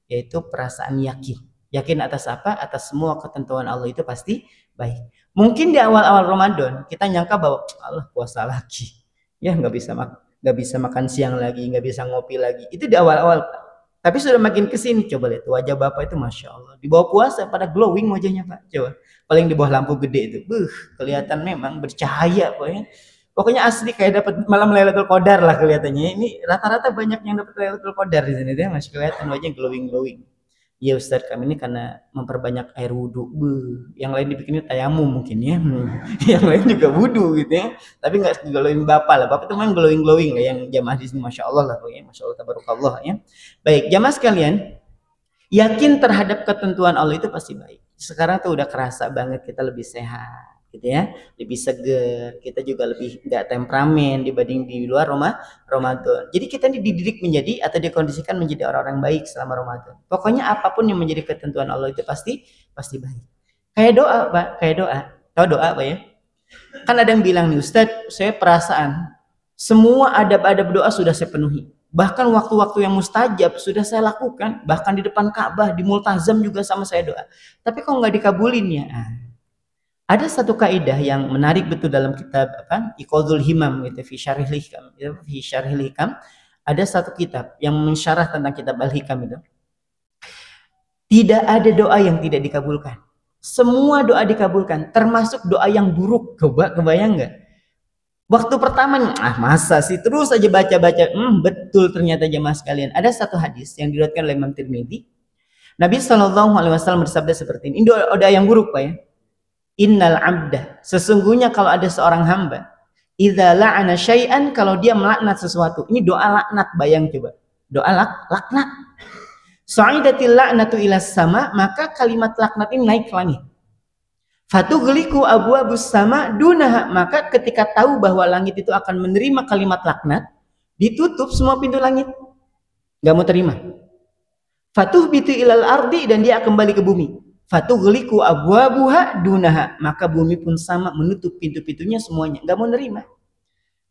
yaitu perasaan yakin atas apa? Atas semua ketentuan Allah itu pasti baik. Mungkin di awal-awal Ramadan kita nyangka bahwa Allah puasa lagi ya, nggak bisa makan siang lagi, nggak bisa ngopi lagi, itu di awal-awal. Tapi sudah makin kesini, coba lihat wajah Bapak itu masya Allah, di bawah puasa pada glowing wajahnya Pak, coba paling di bawah lampu gede itu kelihatan memang bercahaya pokoknya asli kayak dapat malam Lailatul Qadar lah kelihatannya. Ini rata-rata banyak yang dapat Lailatul Qadar di sini deh, masih kelihatan wajahnya glowing. Ya Ustaz, kami ini karena memperbanyak air wudhu. Yang lain dibikinnya tayamum mungkin ya. Yang lain juga wudhu gitu ya. Tapi nggak glowing Bapak lah. Bapak itu memang glowing lah yang jamaah di sini, masya Allah lah pokoknya, masya Allah tabarakallah ya. Baik jamaah sekalian, yakin terhadap ketentuan Allah itu pasti baik. Sekarang tuh udah kerasa banget kita lebih sehat gitu ya, lebih seger, kita juga lebih nggak temperamen dibanding di luar Ramadan. Jadi kita dididik menjadi atau dikondisikan menjadi orang-orang baik selama Ramadan. Pokoknya apapun yang menjadi ketentuan Allah itu pasti baik. Kayak doa Pak, kayak doa. Tahu doa Pak ya? Kan ada yang bilang nih Ustadz, saya perasaan semua adab-adab doa sudah saya penuhi. Bahkan waktu-waktu yang mustajab sudah saya lakukan, bahkan di depan Ka'bah, di multazam juga sama saya doa. Tapi kok nggak dikabulin ya? Ada satu kaidah yang menarik betul dalam kitab Iqadhul Himam gitu, fi Syarhil Hikam. Ada satu kitab yang mensyarah tentang kitab Al-Hikam itu. Tidak ada doa yang tidak dikabulkan. Semua doa dikabulkan, termasuk doa yang buruk. Kebayang nggak? Waktu pertama masa sih terus aja baca-baca. Betul ternyata jemaah sekalian. Ada satu hadis yang diriwayatkan oleh Imam Tirmidzi. Nabi SAW bersabda seperti ini. Ini doa yang buruk Pak ya. Innal abda, sesungguhnya kalau ada seorang hamba, idza la'ana syai'an, kalau dia melaknat sesuatu. Ini doa laknat, bayang coba. Doa laknat. Sa'idatil la'natu ila sama, maka kalimat laknat ini naik ke langit. Fatughliqu abwabus sama dunaha, maka ketika tahu bahwa langit itu akan menerima kalimat laknat, ditutup semua pintu langit. Enggak mau terima. Fatuhbitu ilal ardi, dan dia kembali ke bumi. Fatughliqu abwabuha dunaha, maka bumi pun sama menutup pintu-pintunya semuanya, nggak mau nerima.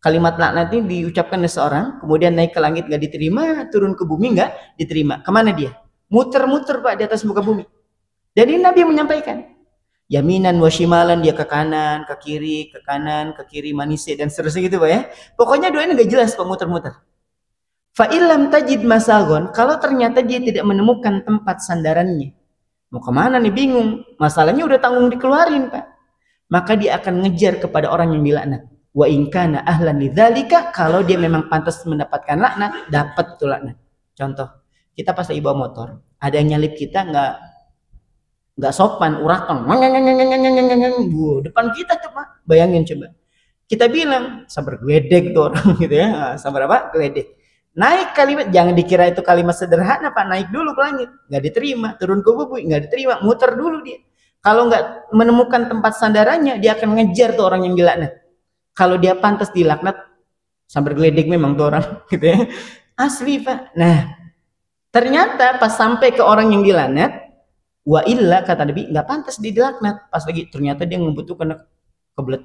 Kalimat laknat ini diucapkan oleh seorang, kemudian naik ke langit nggak diterima, turun ke bumi nggak diterima. Kemana dia? Muter-muter Pak di atas muka bumi. Jadi Nabi menyampaikan, yaminan wa shimalan, dia ke kanan, ke kiri, ke kanan, ke kiri, manise dan seterusnya gitu Pak ya. Pokoknya doa ini nggak jelas Pak, muter-muter. Fa illam tajid masagon, kalau ternyata dia tidak menemukan tempat sandarannya, mau kemana nih, bingung, masalahnya udah tanggung dikeluarin Pak, maka dia akan ngejar kepada orang yang dilaknat. Wa in kana ahlan lidzalika, kalau dia memang pantas mendapatkan laknat, dapat itu laknat. Contoh, kita pas lagi bawa motor, ada yang nyalip kita nggak sopan, urakan, depan kita tuh Pak, bayangin coba. Kita bilang sabar geledek tuh orang gitu ya, sabar apa? Geledek. Naik kalimat, jangan dikira itu kalimat sederhana Pak, naik dulu ke langit, nggak diterima, turun ke bumi, nggak diterima, muter dulu dia. Kalau nggak menemukan tempat sandarannya, dia akan ngejar tuh orang yang dilaknat. Kalau dia pantas dilaknat, Sambar geledek memang tuh orang gitu ya. Asli Pak. Nah, ternyata pas sampai ke orang yang dilaknat, wa illa kata Nabi nggak pantas dilaknat. Pas lagi ternyata dia membutuhkan kebelet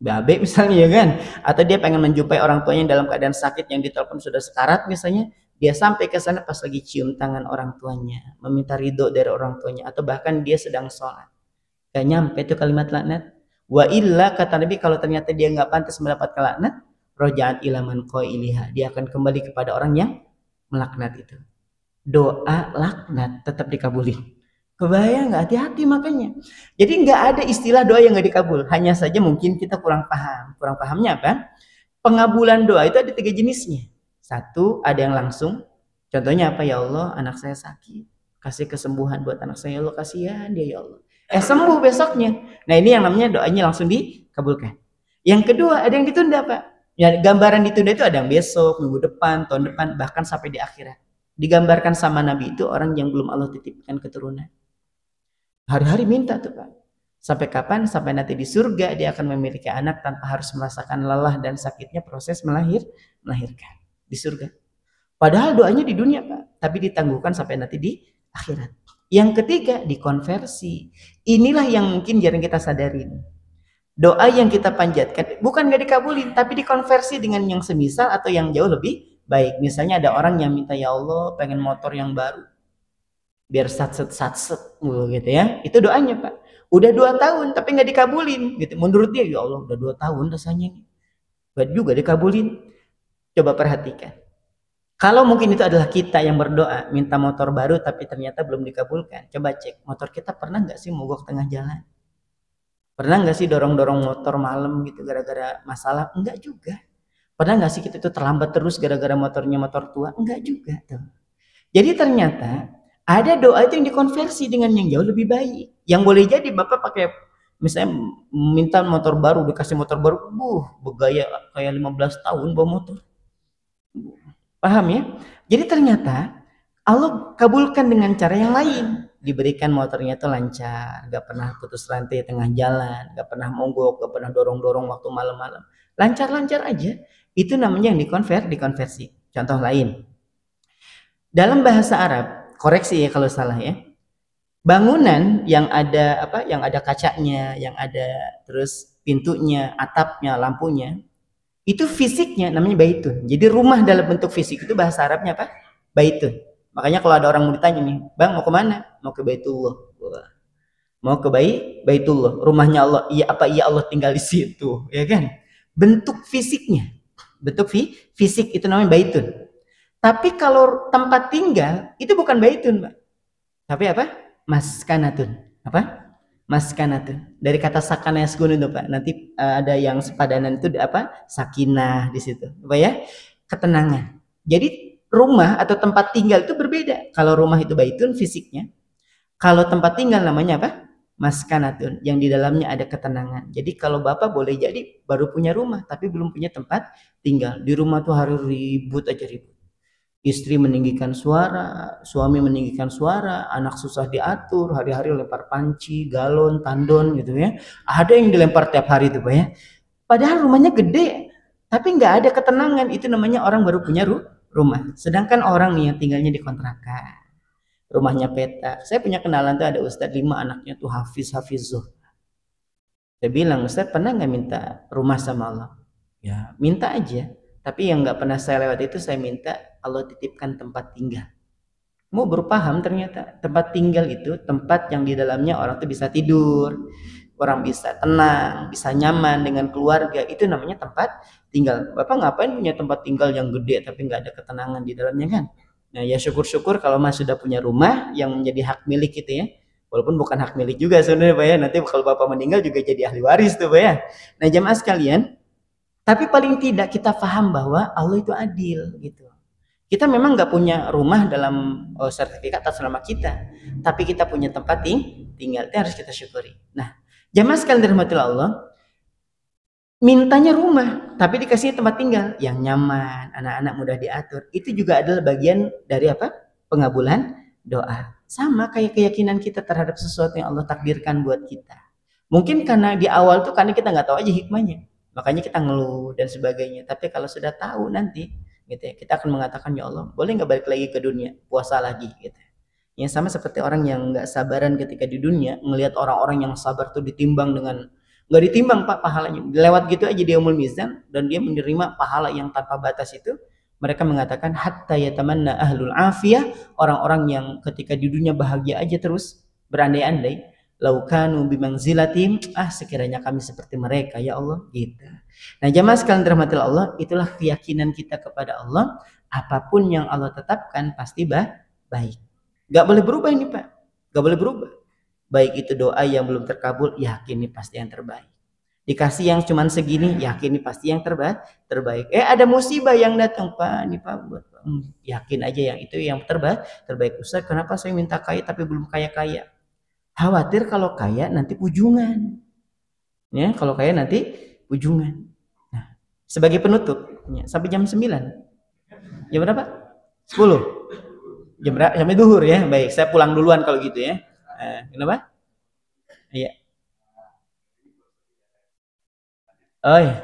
babe misalnya ya kan, atau dia pengen menjumpai orang tuanya dalam keadaan sakit yang ditelepon sudah sekarat misalnya, dia sampai ke sana pas lagi cium tangan orang tuanya, meminta ridho dari orang tuanya, atau bahkan dia sedang sholat, gak nyampe tuh kalimat laknat. Wa illa kata Nabi kalau ternyata dia nggak pantas mendapatkan laknat, rojaat ilaman qailiha, dia akan kembali kepada orang yang melaknat itu. Doa laknat tetap dikabulin. Kebayang nggak? Hati-hati makanya. Jadi nggak ada istilah doa yang nggak dikabul. Hanya saja mungkin kita kurang paham. Kurang pahamnya apa? Pengabulan doa itu ada 3 jenisnya. Satu, ada yang langsung. Contohnya apa? Ya Allah, anak saya sakit. Kasih kesembuhan buat anak saya. Ya Allah, kasihan dia ya Allah. Sembuh besoknya. Nah ini yang namanya doanya langsung dikabulkan. Yang kedua, ada yang ditunda Pak. Ya, gambaran ditunda itu ada yang besok, minggu depan, tahun depan, bahkan sampai di akhirat. Digambarkan sama Nabi itu orang yang belum Allah titipkan keturunan. Hari-hari minta tuh Pak. Sampai kapan? Sampai nanti di surga dia akan memiliki anak tanpa harus merasakan lelah dan sakitnya proses melahirkan di surga. Padahal doanya di dunia Pak, tapi ditangguhkan sampai nanti di akhirat. Yang ketiga, dikonversi. Inilah yang mungkin jarang kita sadari. Doa yang kita panjatkan bukan gak dikabulin, tapi dikonversi dengan yang semisal atau yang jauh lebih baik. Misalnya ada orang yang minta, ya Allah pengen motor yang baru biar satset gitu ya, itu doanya Pak. Udah 2 tahun tapi nggak dikabulin gitu. Menurut dia, ya Allah udah 2 tahun rasanya ini nggak juga dikabulin. Coba perhatikan, kalau mungkin itu adalah kita yang berdoa minta motor baru tapi ternyata belum dikabulkan, coba cek motor kita pernah nggak sih mogok tengah jalan, pernah nggak sih dorong-dorong motor malam gitu gara-gara masalah, enggak juga. Pernah nggak sih kita itu terlambat terus gara-gara motornya motor tua, enggak juga tuh. Jadi ternyata ada doa itu yang dikonversi dengan yang jauh lebih baik. Yang boleh jadi Bapak pakai misalnya minta motor baru, dikasih motor baru, bergaya kayak 15 tahun bawa motor. Paham ya? Jadi ternyata Allah kabulkan dengan cara yang lain. Diberikan motornya itu lancar, gak pernah putus rantai tengah jalan, gak pernah mogok, gak pernah dorong-dorong waktu malam-malam. Lancar-lancar aja. Itu namanya yang dikonversi. Contoh lain. Dalam bahasa Arab, koreksi ya kalau salah ya. Bangunan yang ada apa? Yang ada kacanya, yang ada terus pintunya, atapnya, lampunya, itu fisiknya namanya baitun. Jadi rumah dalam bentuk fisik itu bahasa Arabnya apa? Baitun. Makanya kalau ada orang mau ditanya nih, Bang mau kemana? Mau ke Baitullah. Mau ke Baitullah, rumahnya Allah. Iya apa iya Allah tinggal di situ, ya kan? Bentuk fisiknya, bentuk fisik itu namanya baitun. Tapi kalau tempat tinggal itu bukan baitun, Pak. Tapi apa? Maskanatun. Apa? Maskanatun. Dari kata sakana yaskun itu, Pak. Nanti ada yang sepadanan itu apa? Sakinah di situ. Apa ya? Ketenangan. Jadi rumah atau tempat tinggal itu berbeda. Kalau rumah itu baitun fisiknya. Kalau tempat tinggal namanya apa? Maskanatun. Yang di dalamnya ada ketenangan. Jadi kalau Bapak boleh jadi baru punya rumah tapi belum punya tempat tinggal. Di rumah tuh harus ribut aja ribut. Istri meninggikan suara, suami meninggikan suara, anak susah diatur, hari-hari lempar panci, galon, tandon gitu ya. Ada yang dilempar tiap hari itu Pak ya. Padahal rumahnya gede, tapi nggak ada ketenangan. Itu namanya orang baru punya rumah. Sedangkan orang nih yang tinggalnya di kontrakan, rumahnya peta. Saya punya kenalan tuh ada Ustadz 5 anaknya tuh hafizuh. Saya bilang, Ustadz pernah nggak minta rumah sama Allah? Ya minta aja. Tapi yang nggak pernah saya lewat itu saya minta Allah titipkan tempat tinggal. Mau berpaham ternyata tempat tinggal itu tempat yang di dalamnya orang tuh bisa tidur, orang bisa tenang, bisa nyaman dengan keluarga. Itu namanya tempat tinggal. Bapak ngapain punya tempat tinggal yang gede tapi nggak ada ketenangan di dalamnya kan? Nah ya syukur-syukur kalau Mas sudah punya rumah yang menjadi hak milik gitu ya. Walaupun bukan hak milik juga sebenarnya Pak ya. Nanti kalau Bapak meninggal juga jadi ahli waris tuh Pak ya. Nah jamaah sekalian, tapi paling tidak kita paham bahwa Allah itu adil gitu. Kita memang nggak punya rumah dalam sertifikat atas nama kita, tapi kita punya tempat tinggal. Itu harus kita syukuri. Nah, jamaah sekalian dirahmatillah Allah, mintanya rumah, tapi dikasihnya tempat tinggal yang nyaman, anak-anak mudah diatur. Itu juga adalah bagian dari apa? Pengabulan doa. Sama kayak keyakinan kita terhadap sesuatu yang Allah takdirkan buat kita. Mungkin karena di awal tuh karena kita nggak tahu aja hikmahnya. Makanya kita ngeluh dan sebagainya. Tapi kalau sudah tahu nanti, gitu ya, kita akan mengatakan, ya Allah, boleh nggak balik lagi ke dunia, puasa lagi, gitu. Yang sama seperti orang yang nggak sabaran ketika di dunia, ngelihat orang-orang yang sabar tuh ditimbang dengan nggak ditimbang pak pahalanya, lewat gitu aja dia umul mizan dan dia menerima pahala yang tanpa batas itu. Mereka mengatakan hatta yatamanna ahlul afiyah, orang-orang yang ketika di dunia bahagia aja terus berandai-andai, laukanu bimanzilatim, sekiranya kami seperti mereka ya Allah, gitu. Nah jamaah sekalian dirahmati Allah, itulah keyakinan kita kepada Allah. Apapun yang Allah tetapkan pasti baik. Gak boleh berubah ini pak, gak boleh berubah. Baik itu doa yang belum terkabul, yakin ini pasti yang terbaik. Dikasih yang cuman segini, yakin ini pasti yang terbaik. Ada musibah yang datang pak, ini pak, yakin aja yang itu yang terbaik. Ustaz, kenapa saya minta kaya tapi belum kaya-kaya? Khawatir kalau kaya nanti ujungan. Ya, kalau kaya nanti ujungan. Nah, sebagai penutup, ya, sampai jam 9. Jam berapa? 10. Jam berapa? Sampai duhur ya. Baik, saya pulang duluan kalau gitu ya. Kenapa? Iya. Oh iya.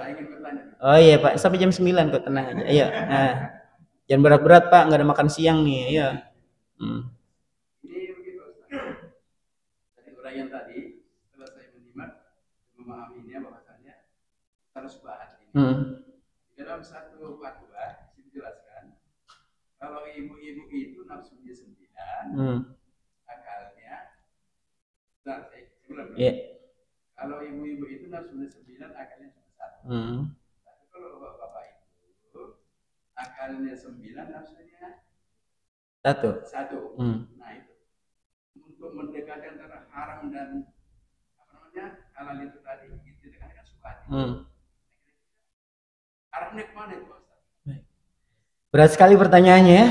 Oh iya Pak, sampai jam 9 kok, tenang aja. Iya. Jangan berat-berat Pak, nggak ada makan siang nih. Iya. Ini begitu Ustaz. Dari uraian tadi, setelah saya menyimak, memahaminya bahwasanya harus bahas ini. Dalam satu fatwa dijelaskan kalau ibu-ibu itu nafsunya 9, akalnya kalau ibu-ibu itu nafsunya 9, akalnya cuma 1. Tapi kalau bapak-bapak itu akalnya 9, nafsunya 1. Nah itu untuk mendekatkan antara haram dan halal itu tadi, itu dengan suka hati. Arahnya kemana itu Ustaz? Berat sekali pertanyaannya ya.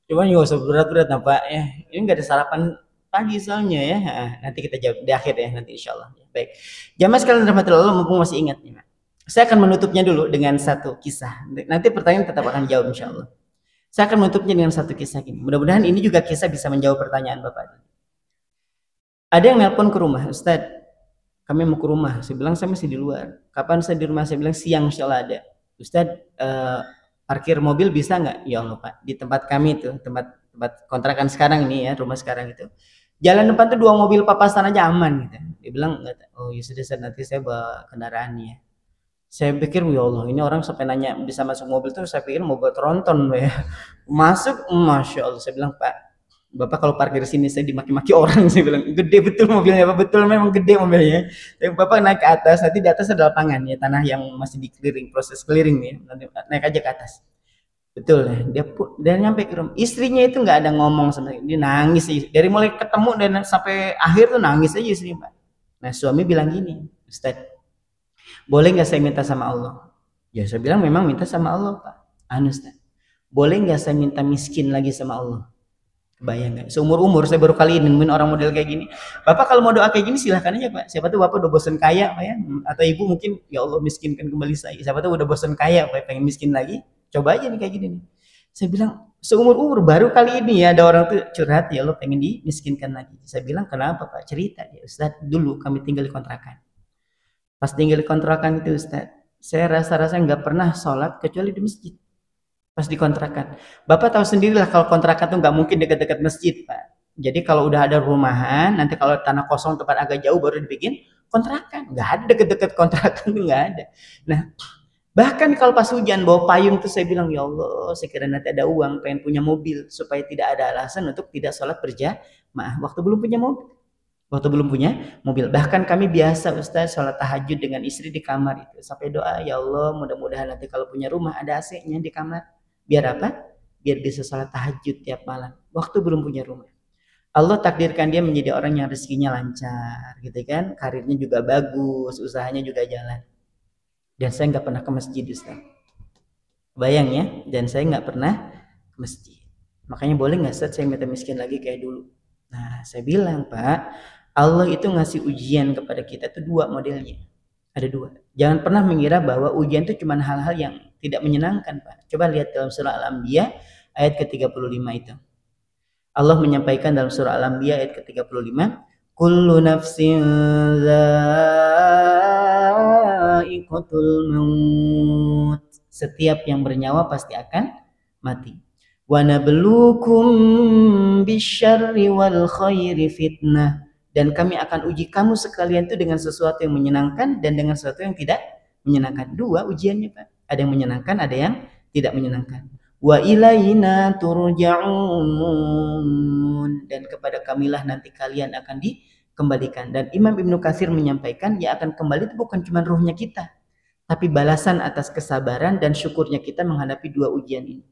Cuman nggak usah berat-berat Pak ya. Ini nggak ada sarapan pagi soalnya ya. Nanti kita jawab di akhir ya nanti insya Allah. Baik. Jamaah sekalian rahmatullah, mumpung masih ingat nih. Saya akan menutupnya dulu dengan satu kisah. Nanti pertanyaan tetap akan jawab insya Allah. Saya akan menutupnya dengan satu kisah gini. Mudah-mudahan ini juga kisah bisa menjawab pertanyaan Bapak. Ada yang nelpon ke rumah, Ustadz, kami mau ke rumah. Saya bilang saya masih di luar. Kapan saya di rumah? Saya bilang siang insya Allah ada. Ustadz, parkir mobil bisa nggak? Ya Allah Pak, di tempat kami tuh, tempat kontrakan sekarang ini ya, rumah sekarang itu, jalan depan tuh 2 mobil papasan aja aman gitu. Dia bilang, oh ya sudah, nanti saya bawa kendaraannya. Saya pikir ya Allah, ini orang sampai nanya bisa masuk mobil tuh, saya pikir mau buat tronton ya. Masuk, masya Allah. Saya bilang Pak, Bapak kalau parkir sini saya dimaki-maki orang. Saya bilang gede betul mobilnya, Pak, betul memang gede mobilnya. Tapi Bapak naik ke atas, nanti di atas ada lapangan ya, tanah yang masih di clearing, proses clearing nih, nanti naik aja ke atas. Betul ya, dia nyampe ke rumah. Istrinya itu nggak ada ngomong sama dia, nangis dari mulai ketemu dan sampai akhir tuh nangis aja istrinya Pak. Nah suami bilang gini, Ustadz, boleh nggak saya minta sama Allah? Ya saya bilang memang minta sama Allah Pak. Ustadz, boleh nggak saya minta miskin lagi sama Allah? Kebayang nggak? Seumur umur saya baru kali ini nemuin orang model kayak gini. Bapak kalau mau doa kayak gini silahkan aja Pak. Siapa tahu Bapak udah bosan kaya Pak ya. Atau ibu mungkin ya Allah miskinkan kembali saya. Siapa tahu udah bosan kaya Pak, pengen miskin lagi. Coba aja nih kayak gini nih. Saya bilang seumur umur baru kali ini ya ada orang tuh curhat ya Allah pengen dimiskinkan lagi. Saya bilang kenapa Pak? Cerita ya Ustadz, dulu kami tinggal di kontrakan. Pas tinggal di kontrakan itu Ustadz, saya rasa-rasa nggak pernah sholat kecuali di masjid. Pas dikontrakan, Bapak tahu sendirilah kalau kontrakan tuh nggak mungkin dekat-dekat masjid Pak. Jadi kalau udah ada rumahan, nanti kalau tanah kosong tempat agak jauh baru dibikin kontrakan. Nggak ada deket-deket kontrakan tuh nggak ada. Nah bahkan kalau pas hujan bawa payung tuh saya bilang ya Allah, sekiranya nanti ada uang pengen punya mobil supaya tidak ada alasan untuk tidak sholat berjamaah waktu belum punya mobil. Bahkan kami biasa Ustaz sholat tahajud dengan istri di kamar itu sampai doa ya Allah mudah-mudahan nanti kalau punya rumah ada AC-nya di kamar. Biar apa? Biar bisa sholat tahajud tiap malam. Waktu belum punya rumah. Allah takdirkan dia menjadi orang yang rezekinya lancar, gitu kan? Karirnya juga bagus, usahanya juga jalan. Dan saya nggak pernah ke masjid, Ustaz. Bayang ya, dan saya nggak pernah ke masjid. Makanya boleh nggak Ustaz saya minta miskin lagi kayak dulu? Nah, saya bilang Pak, Allah itu ngasih ujian kepada kita itu 2 modelnya. Ada 2. Jangan pernah mengira bahwa ujian itu cuma hal-hal yang tidak menyenangkan Pak. Coba lihat dalam surah Al-Anbiya ayat ke-35 itu. Allah menyampaikan dalam surah Al-Anbiya ayat ke-35, kullu nafsin dha'iqatul maut. Setiap yang bernyawa pasti akan mati. Wa nabluukum bisyarri wal khairi fitnah. Dan kami akan uji kamu sekalian itu dengan sesuatu yang menyenangkan dan dengan sesuatu yang tidak menyenangkan. Dua ujiannya, Pak. Ada yang menyenangkan, ada yang tidak menyenangkan. Wa ilaina turja'un. Dan kepada kamilah nanti kalian akan dikembalikan. Dan Imam Ibnu Katsir menyampaikan, yang akan kembali itu bukan cuma ruhnya kita, tapi balasan atas kesabaran dan syukurnya kita menghadapi dua ujian ini.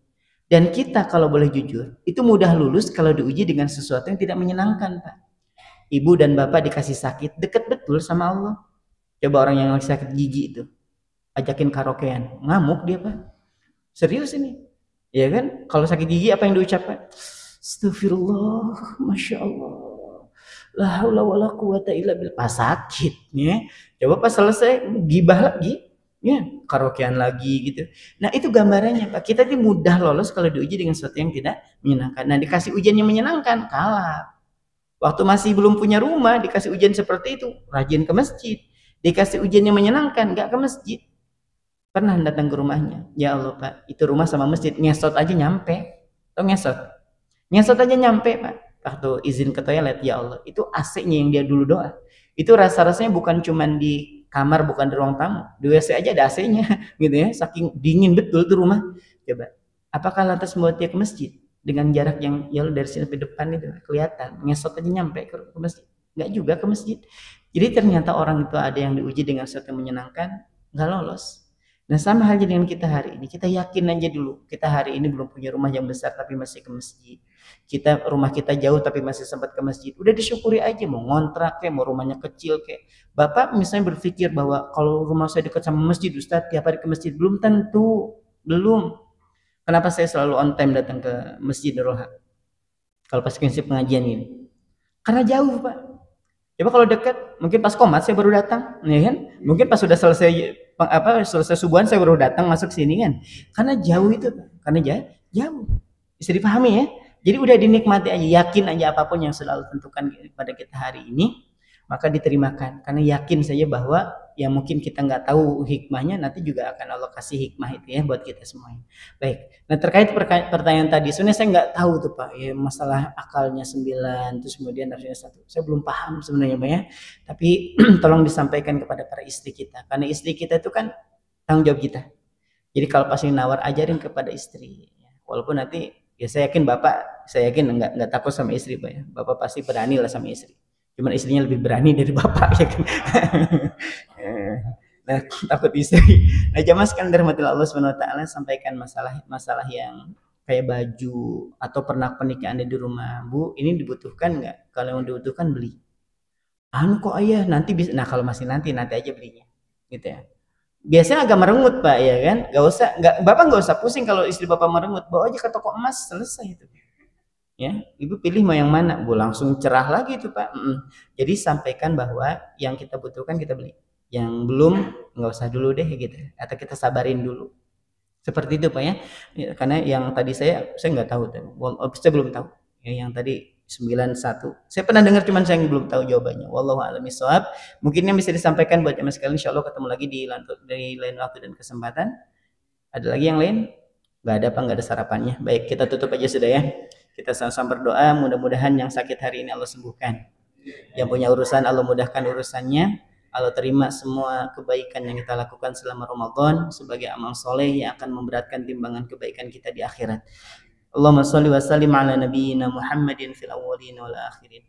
Dan kita kalau boleh jujur, itu mudah lulus kalau diuji dengan sesuatu yang tidak menyenangkan, Pak. Ibu dan bapak dikasih sakit, dekat betul sama Allah. Coba orang yang lagi sakit gigi itu, ajakin karaokean, ngamuk dia, Pak. Serius ini. Ya kan? Kalau sakit gigi apa yang diucapkan? Astagfirullah, Masya Allah. La haula wala quwata illa billah. Pas sakit, ya. Coba pas selesai, gibah lagi. Ya, karaokean lagi gitu. Nah, itu gambarannya, Pak. Kita tuh mudah lolos kalau diuji dengan sesuatu yang tidak menyenangkan. Nah, dikasih ujian yang menyenangkan, kalah. Waktu masih belum punya rumah, dikasih ujian seperti itu, rajin ke masjid. Dikasih ujian yang menyenangkan, nggak ke masjid. Pernah datang ke rumahnya, ya Allah Pak, itu rumah sama masjid, ngesot aja nyampe. Tau ngesot? Ngesot aja nyampe, Pak. Waktu izin ke toilet, ya Allah, itu AC-nya yang dia dulu doa. Itu rasa-rasanya bukan cuman di kamar, bukan di ruang tamu, di WC aja ada AC-nya gitu ya, saking dingin betul tuh rumah. Coba, apakah lantas membuat dia ke masjid dengan jarak yang ya dari sini ke depan itu kelihatan, ngesot aja nyampe ke masjid? Nggak juga ke masjid. Jadi ternyata orang itu ada yang diuji dengan sesuatu yang menyenangkan, nggak lolos. Nah, sama halnya dengan kita hari ini, kita yakin aja dulu, kita hari ini belum punya rumah yang besar tapi masih ke masjid. Rumah kita jauh tapi masih sempat ke masjid. Udah disyukuri aja, mau ngontrak kayak, mau rumahnya kecil kayak. Bapak misalnya berpikir bahwa kalau rumah saya dekat sama masjid, Ustaz, tiap hari ke masjid. Belum tentu, belum. Kenapa saya selalu on time datang ke Masjid Roha? Kalau pas prinsip pengajian ini. Karena jauh, Pak. Coba kalau dekat, mungkin pas komat saya baru datang, ya kan? Mungkin pas sudah selesai subuhan saya baru datang masuk sini kan. Karena jauh itu, karena jauh. Bisa dipahami ya. Jadi udah dinikmati aja, yakin aja apapun yang selalu tentukan pada kita hari ini, maka diterimakan. Karena yakin saja bahwa yang mungkin kita nggak tahu hikmahnya, nanti juga akan Allah kasih hikmah itu ya buat kita semuanya. Baik. Nah, terkait pertanyaan tadi, sebenarnya saya nggak tahu tuh Pak, ya masalah akalnya 9, terus kemudian nafsunya 1. Saya belum paham sebenarnya Pak ya. Tapi tolong disampaikan kepada para istri kita, karena istri kita itu kan tanggung jawab kita. Jadi kalau pas nawar, ajarin kepada istri. Walaupun nanti ya saya yakin Bapak, saya yakin nggak takut sama istri Pak ya. Bapak pasti berani lah sama istri. Cuman istrinya lebih berani dari Bapak ya kan. Nah, takut istri. Nah, jamaah sekalian dirahmati Allah Subhanahu wa taala, sampaikan masalah yang kayak baju atau pernak-pernik yang ada di rumah. Bu, ini dibutuhkan nggak? Kalau yang dibutuhkan beli. Anu kok ayah, nanti bisa. Nah, kalau masih nanti aja belinya. Gitu ya. Biasanya agak merengut Pak ya kan. Bapak nggak usah pusing kalau istri Bapak merengut. Bawa aja ke toko emas, selesai itu. Ya, Ibu pilih mau yang mana? Bu, langsung cerah lagi tuh Pak. Jadi sampaikan bahwa yang kita butuhkan kita beli. Yang belum nggak usah dulu deh gitu, atau kita sabarin dulu, seperti itu Pak ya. Karena yang tadi saya nggak tahu, saya belum tahu ya, yang tadi 91 saya pernah dengar, cuman saya belum tahu jawabannya. Wallahu a'lam bishawab. Mungkin yang bisa disampaikan buat jamaah sekalian, insyaallah ketemu lagi di lain waktu dan kesempatan. Ada lagi yang lain? Nggak ada Pak, nggak ada sarapannya. Baik, kita tutup aja sudah ya. Kita sama-sama berdoa, mudah-mudahan yang sakit hari ini Allah sembuhkan, yang punya urusan Allah mudahkan urusannya. Allah terima semua kebaikan yang kita lakukan selama Ramadan sebagai amal soleh yang akan memberatkan timbangan kebaikan kita di akhirat. Allahumma sholli wa sallim ala nabiyyina Muhammadin fil awwalin wal akhirin.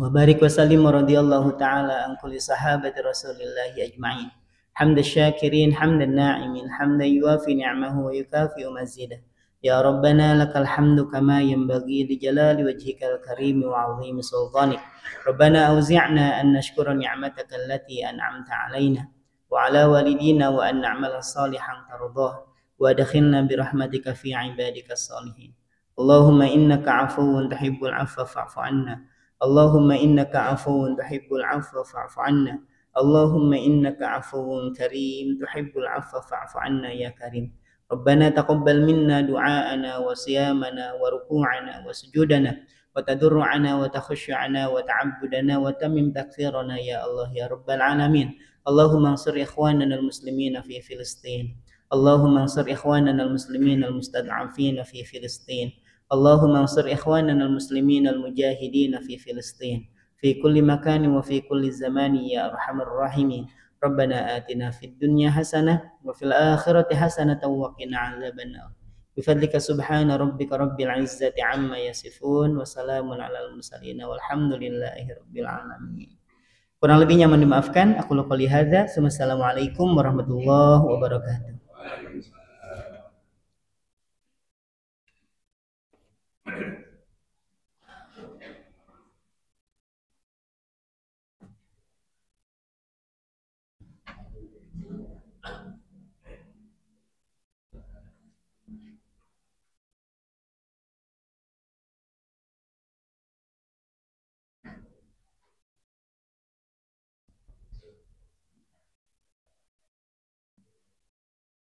Wa barik wa sallim wa radiyallahu ta'ala an kulli sahabati Rasulillahi ajma'in. Hamdan syakirin, hamdan na'imin, hamdan yuwafi ni'amahu wa yukafi'u mazidah. Ya Rabbana lakal hamdu kama yanbaghi li jalali wajhikal karim wa 'azimi sultanik. Rabbana auzi'na an nashkura ni'mataka allati an'amta 'alaina wa 'ala walidina wa an na'mala salihan tardah wa adkhilna bi rahmatika fi 'ibadikas salihin. Allahumma innaka 'afuwun tuhibbul 'afwa fa'fu 'anna. Allahumma innaka 'afuwun tuhibbul 'afwa fa'fu 'anna. Allahumma innaka 'afuwun karim tuhibbul 'afwa fa'fu 'anna ya karim. Rabbana taqabbal minna du'aana wa siyamana wa ruku'ana wa sujudana wa tadarru'ana wa takhusyu'ana wa ta'abbudana wa tamim takfirana ya Allah ya Rabbal alamin. اللهم انصر إخواننا المسلمين في فلسطين اللهم انصر إخواننا المسلمين المستضعفين في فلسطين اللهم انصر إخواننا المسلمين المجاهدين في فلسطين في كل مكان وفي كل زمان يا أرحم الراحمين ربنا آتنا في الدنيا حسنة وفي الآخرة حسنة وقنا عذاب النار بفضلك سبحان ربك رب العزة عما يصفون وسلام على المرسلين والحمد لله رب العالمين. Kurang lebihnya mohon dimaafkan. Aku qouli hadza. Wassalamualaikum warahmatullahi wabarakatuh.